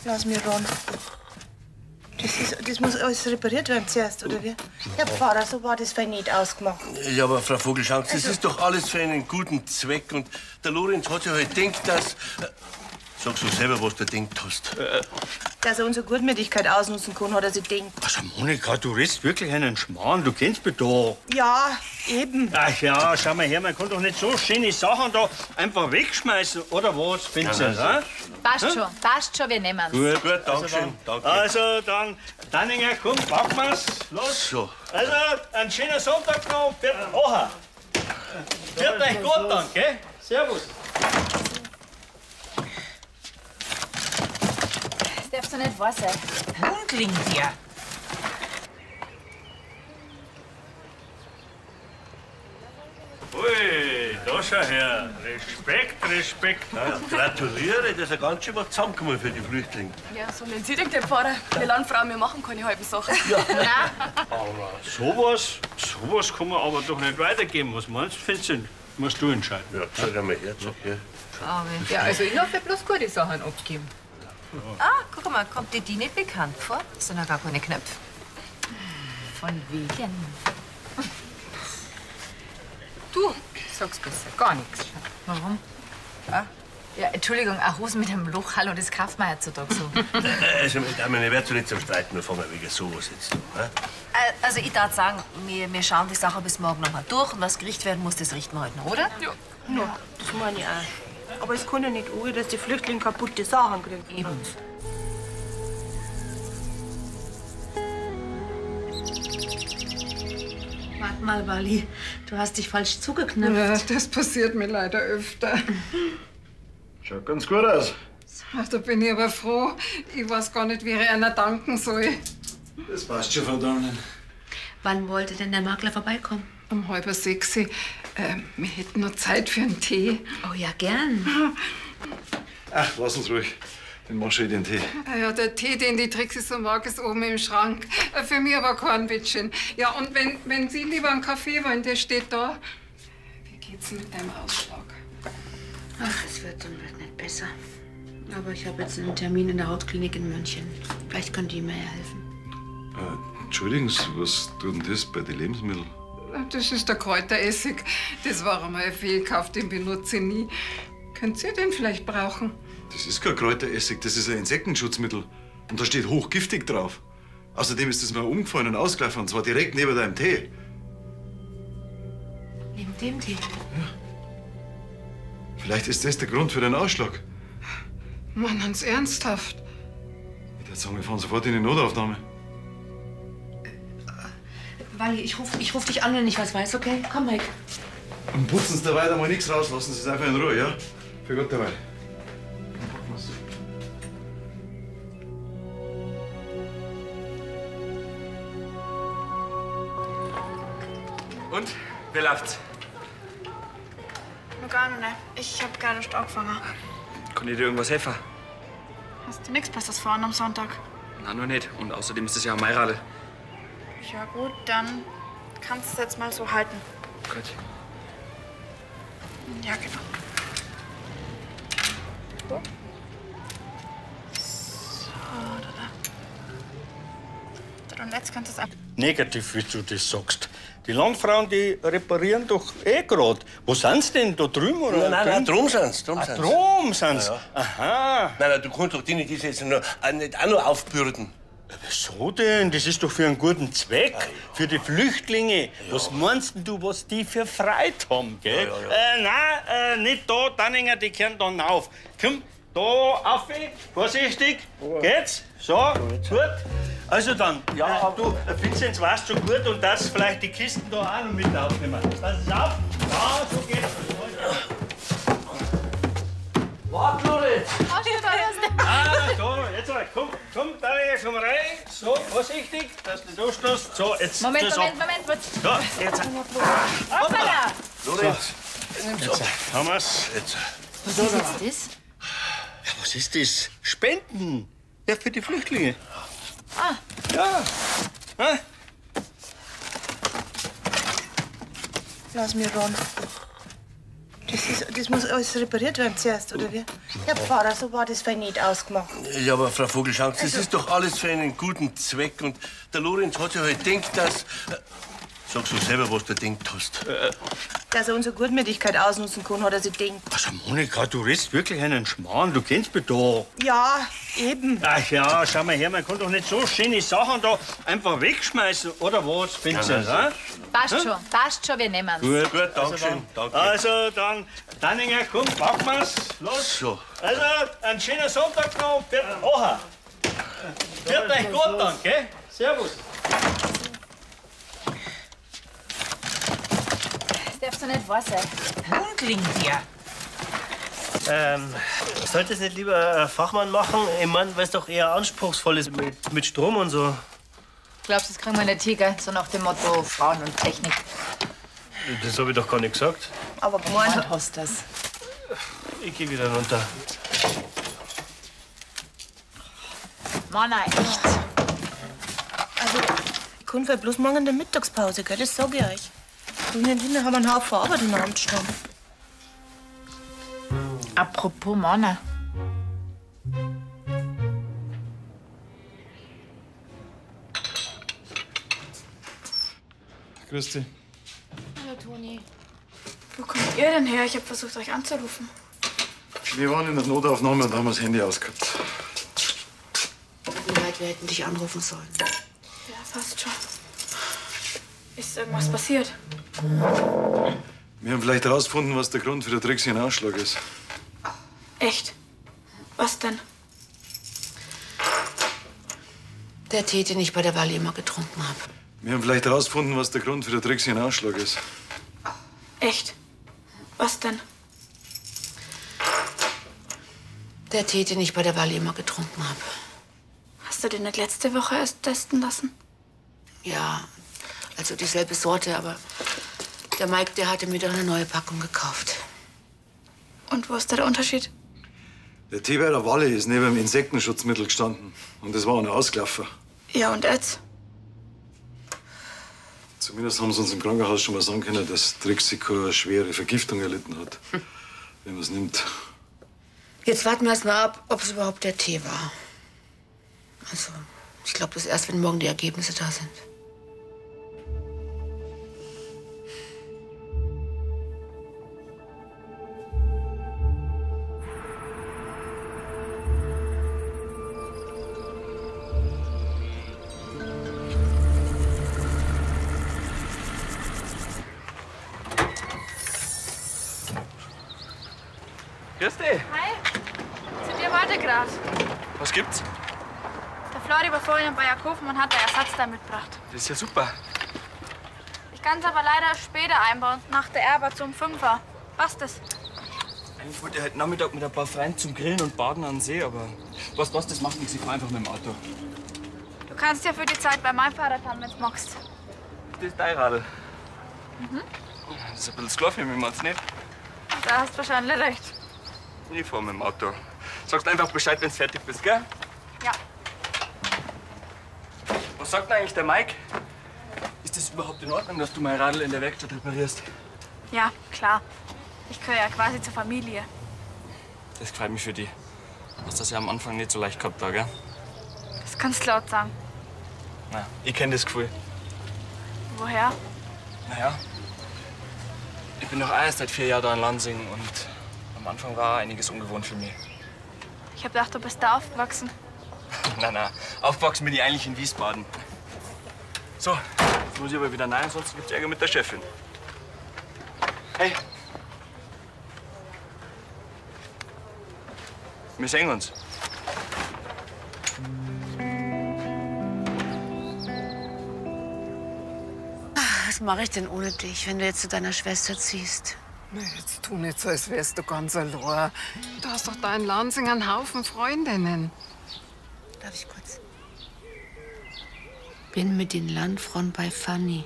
Lass mich ran. Das muss alles repariert werden zuerst, oder wie? Ja, Pfarrer, so war das fein nicht ausgemacht. Ja, aber Frau Vogelschank, das ist doch alles für einen guten Zweck. Und der Lorenz hat ja halt gedacht, dass... Sagst du selber, was du gedacht hast. Dass er unsere Gutmütigkeit ausnutzen kann, hat er sich gedacht. Also, Monika, du redest wirklich einen Schmarrn. Du kennst mich doch. Ja, eben. Ach ja, schau mal her, man kann doch nicht so schöne Sachen da einfach wegschmeißen, oder was, Vincent? Passt schon, wir nehmen Gut, Dankeschön. Also dann, Danninger, komm, packen wir's. Los. So. Also, ein schöner Sonntag noch. Oha. Wird euch gut dann, gell? Servus. Das darfst du nicht wahr sein. Hundling dir. Ui, da schau her. Respekt. Ja, gratuliere, das ist ja ganz schön was zusammengekommen für die Flüchtlinge. Ja, so nennt sie der Pfarrer. Wir Landfrauen, wir machen keine halben Sachen. Aber sowas kann man aber doch nicht weitergeben. Was meinst du, Vincent? Musst du entscheiden. Ja, sag einmal her, sag her. Ja, also ich darf ja bloß gute Sachen abgeben. Guck mal, kommt dir die nicht bekannt vor? Das sind ja gar keine Knöpfe. Von wegen. Du sagst besser, gar nichts. Warum? Ja, Entschuldigung, eine Hose mit einem Loch, hallo, das kauft man heutzutage so. Also, ich werde so nicht zum Streiten anfangen wegen sowas jetzt. Also ich darf sagen, wir schauen die Sache bis morgen noch mal durch und was gerichtet werden muss, das richten wir heute noch, oder? Ja, das meine ich auch. Aber es kann ja nicht sein, dass die Flüchtlinge kaputte Sachen kriegen. Eben. Warte mal, Wally. Du hast dich falsch zugeknöpft. Ja, das passiert mir leider öfter. Schaut ganz gut aus. Ach, da bin ich aber froh. Ich weiß gar nicht, wie ich einer danken soll. Das passt schon, Frau Domlen. Wann wollte denn der Makler vorbeikommen? Um 5:30. Wir hätten noch Zeit für einen Tee. Oh ja, gern. Ach, lass uns ruhig. Den mach schon den Tee. Ja, der Tee, den die Trixie so mag, ist oben im Schrank. Für mich aber kein Bittchen. Ja, und wenn Sie lieber einen Kaffee wollen, der steht da. Wie geht's mit deinem Ausschlag? Ach, es wird und wird nicht besser. Aber ich habe jetzt einen Termin in der Hautklinik in München. Vielleicht können die mir ja helfen. Entschuldigen Sie, was tut denn das bei den Lebensmitteln? Das ist der Kräuteressig. Das war einmal ein Fehlkauf, den benutze ich nie. Könnt ihr den vielleicht brauchen? Das ist kein Kräuteressig, das ist ein Insektenschutzmittel. Und da steht hochgiftig drauf. Außerdem ist das mal umgefallen und ausgelaufen, und zwar direkt neben deinem Tee. Neben dem Tee? Vielleicht ist das der Grund für den Ausschlag. Mann, ganz ernsthaft. Ich würde sagen, wir fahren sofort in die Notaufnahme. Wally, ich ruf dich an, wenn ich was weiß, okay? Komm weg. Und putzen Sie dabei mal nichts raus, lassen Sie es einfach in Ruhe, ja? Für Gott dabei. Und? Wie läuft's? Noch gar nicht. Ich hab gerade erst angefangen. Kann ich dir irgendwas helfen? Hast du nichts Besseres vor am Sonntag? Nein, noch nicht. Und außerdem ist das ja ein Mairadl. Ja gut, dann kannst du es jetzt mal so halten. Gut. Ja, genau. So, da. Und jetzt kannst du es ab. Negativ, wie du das sagst. Die Landfrauen, die reparieren doch eh grad. Wo sind sie denn? Da drüben, oder? Nein, drum sind's. Drum sind's. Drum sind's? Ja, ja. Aha. Nein, du kannst doch denen das jetzt nicht auch noch aufbürden. Wieso denn? Das ist doch für einen guten Zweck. Für die Flüchtlinge. Was meinst denn du, was die für Freude haben, gell? Nein, nicht da, Danninger, die kehren dann auf. Komm, da auf, vorsichtig. Geht's? So, gut. Also dann, du, Vinzenz, weißt schon gut und das vielleicht die Kisten da auch noch mit aufnehmen. Pass es auf. Ja, so geht's. Warte, Lorenz! So, jetzt mal, komm, Daniel, komm rein. So, vorsichtig, dass du durchstoßt. So, jetzt. Moment. So, jetzt. Hoppala! Lorenz, Jetzt haben wir's. Jetzt. Was ist jetzt das? Ja, was ist das? Spenden. Ja, für die Flüchtlinge. Ah. Ja. Hä? Lass mir ran. Das muss alles repariert werden zuerst, oder wie? Herr Pfarrer, so war das fein nicht ausgemacht. Ja, aber Frau Vogelschank, das ist doch alles für einen guten Zweck. Und der Lorenz hat sich halt gedacht, dass... Sag so selber, was du gedacht hast. Dass er unsere Gutmütigkeit ausnutzen kann, hat er sich gedacht. Also, Monika, du redest wirklich einen Schmarrn. Du kennst mich doch. Ja, eben. Ach ja, schau mal her, man kann doch nicht so schöne Sachen da einfach wegschmeißen, oder was, Vincent? Ja, Passt schon, wir nehmen Gut, danke schön. Also dann, Danninger, komm, packen wir's. Los. So. Also, einen schönen Sonntag noch. Oha. Wird euch gut dann, gell? Servus. Das darfst du nicht wahr sein. Hundling dir. Sollte es nicht lieber ein Fachmann machen? Ich meine, weil es doch eher anspruchsvoll ist mit Strom und so. Glaubst du, das kriegen wir nicht hin, gell? So nach dem Motto Frauen und Technik. Das habe ich doch gar nicht gesagt. Aber gemeint hast du das. Ich gehe wieder runter. Mann, echt. Also, ich kann vielleicht bloß morgen in der Mittagspause, gell? Das sag ich euch. Und hinten haben wir einen Haufen Arbeit im Amt stehen. Apropos Männer. Grüß dich. Hallo, Toni. Wo kommt ihr denn her? Ich hab versucht, euch anzurufen. Wir waren in der Notaufnahme und haben das Handy ausgehabt. Tut mir leid, wir hätten dich anrufen sollen. Ja, fast schon. Ist irgendwas passiert? Wir haben vielleicht herausgefunden, was der Grund für den drecksigen Ausschlag ist. Echt? Was denn? Der Tee, den ich bei der Wahl immer getrunken habe. Wir haben vielleicht herausgefunden, was der Grund für den drecksigen Ausschlag ist. Echt? Was denn? Der Tee, den ich bei der Wahl immer getrunken habe. Hast du den nicht letzte Woche erst testen lassen? Ja, also dieselbe Sorte, aber der Mike, der hatte mir doch eine neue Packung gekauft. Und wo ist da der Unterschied? Der Tee bei der Walle ist neben dem Insektenschutzmittel gestanden. Und das war ein Ausklaffer. Ja, und jetzt? Zumindest haben sie uns im Krankenhaus schon mal sagen können, dass Trixie keine schwere Vergiftung erlitten hat. Wenn man es nimmt. Jetzt warten wir erst mal ab, ob es überhaupt der Tee war. Also, ich glaube, das erst, wenn morgen die Ergebnisse da sind. Grüß dich. Hi. Zu dir wollte grad. Was gibt's? Der Flori war vorhin in Bayerkofen und hat einen Ersatzteil mitgebracht. Das ist ja super. Ich kann aber leider später einbauen, nach der Erbe zum 5er. Passt das? Eigentlich wollte ich heute Nachmittag mit ein paar Freunden zum Grillen und Baden an den See, aber was, das macht nichts. Ich fahr einfach mit dem Auto. Du kannst ja für die Zeit bei meinem Fahrrad haben, wenn du magst. Das ist dein Radl. Mhm. Das ist ein bisschen klar für mich, meinst du nicht? Da hast du wahrscheinlich recht. Ich fahr mit dem Auto. Sagst einfach Bescheid, wenn du fertig bist, gell? Ja. Was sagt denn eigentlich der Mike? Ist das überhaupt in Ordnung, dass du mein Radl in der Werkstatt reparierst? Ja, klar. Ich gehöre ja quasi zur Familie. Das freut mich für dich. Hast das ja am Anfang nicht so leicht gehabt, da, gell? Das kannst du laut sagen. Na, ich kenn das Gefühl. Woher? Naja, ich bin noch erst seit 4 Jahren da in Lansing und am Anfang war einiges ungewohnt für mich. Ich hab gedacht, du bist da aufgewachsen. Na, aufgewachsen bin ich eigentlich in Wiesbaden. So, jetzt muss ich aber wieder rein, sonst gibt's Ärger mit der Chefin. Hey. Wir sehen uns. Was mache ich denn ohne dich, wenn du jetzt zu deiner Schwester ziehst? Na, jetzt tu nicht so, als wärst du ganz allein. Du hast doch da in Lansing einen Haufen Freundinnen. Darf ich kurz? Bin mit den Landfrauen bei Fanny.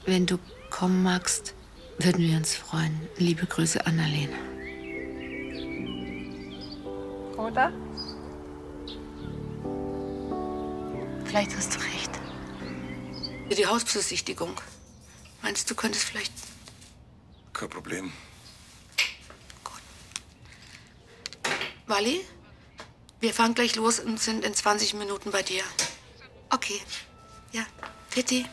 Wenn du kommen magst, würden wir uns freuen. Liebe Grüße, Annalena. Oder? Vielleicht hast du recht. Die Hausbesichtigung. Meinst du, könntest vielleicht... Kein Problem. Wally, wir fahren gleich los und sind in 20 Minuten bei dir. Okay. Ja, Pitti.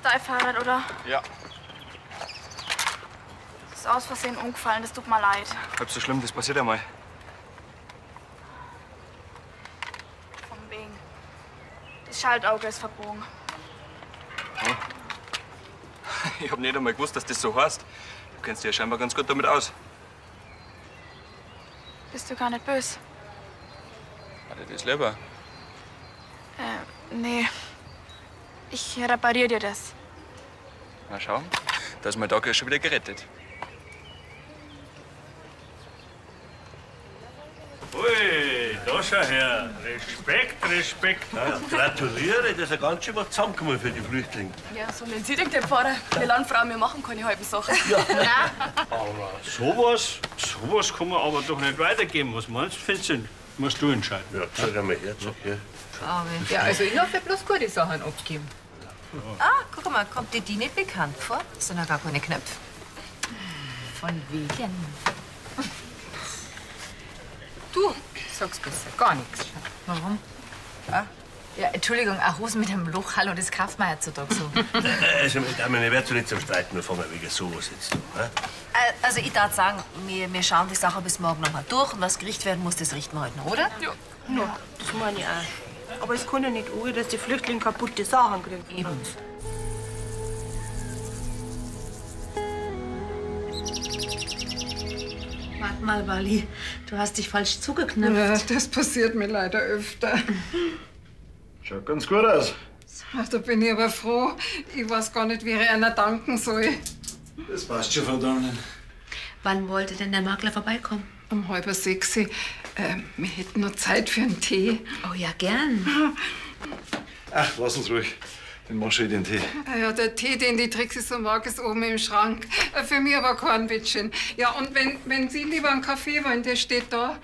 Dein Fahrrad, oder? Ja. Das ist aus Versehen umgefallen, das tut mir leid. Halb so schlimm, das passiert einmal. Von wegen. Das Schaltauge ist verbogen. Hm. Ich hab nicht einmal gewusst, dass das so heißt. Du kennst dich ja scheinbar ganz gut damit aus. Bist du gar nicht böse? Hat dir das lieber? Nee. Ich repariere dir das. Na schau, da ist mein Tag ja schon wieder gerettet. Ui, da schau her. Respekt, Respekt. Ja, gratuliere, das ist ja ganz schön was zusammengekommen für die Flüchtlinge. Ja, so nennt sie den Pfarrer. Wir Landfrauen, wir machen keine halben Sachen. Aber sowas kann man aber doch nicht weitergeben. Was meinst du, Vincent? Musst du entscheiden. Ja, zeig einmal her, zeig her. Ja, also ich darf ja bloß gute Sachen abgeben. Ah, guck mal, kommt dir die nicht bekannt vor? Das sind ja gar keine Knöpfe. Von wegen. Du sagst besser gar nichts. Warum? Ja, Entschuldigung, auch Hosen mit einem Loch, hallo, das kauft man heutzutage so. Also, meine Damen, ich werde so nicht zum Streiten, wir fangen wegen sowas jetzt an. Also ich darf sagen, wir schauen die Sache bis morgen noch mal durch und was gerichtet werden muss, das richten wir heute noch, oder? Ja, das meine ich auch. Aber es kann ja nicht sein, dass die Flüchtlinge kaputte Sachen kriegen. Eben. Warte mal, Wally. Du hast dich falsch zugeknöpft. Ja, das passiert mir leider öfter. Schaut ganz gut aus. Ach, da bin ich aber froh. Ich weiß gar nicht, wie ich einer danken soll. Das passt schon, Frau Domlin. Wann wollte denn der Makler vorbeikommen? Um 5:30. Wir hätten noch Zeit für einen Tee. Oh ja, gern. Ach, lass uns ruhig. Den mach schon ich den Tee. Ja, der Tee, den die Trixie so mag, ist oben im Schrank. Für mich aber kein Bittchen. Ja, und wenn Sie lieber einen Kaffee wollen, der steht da.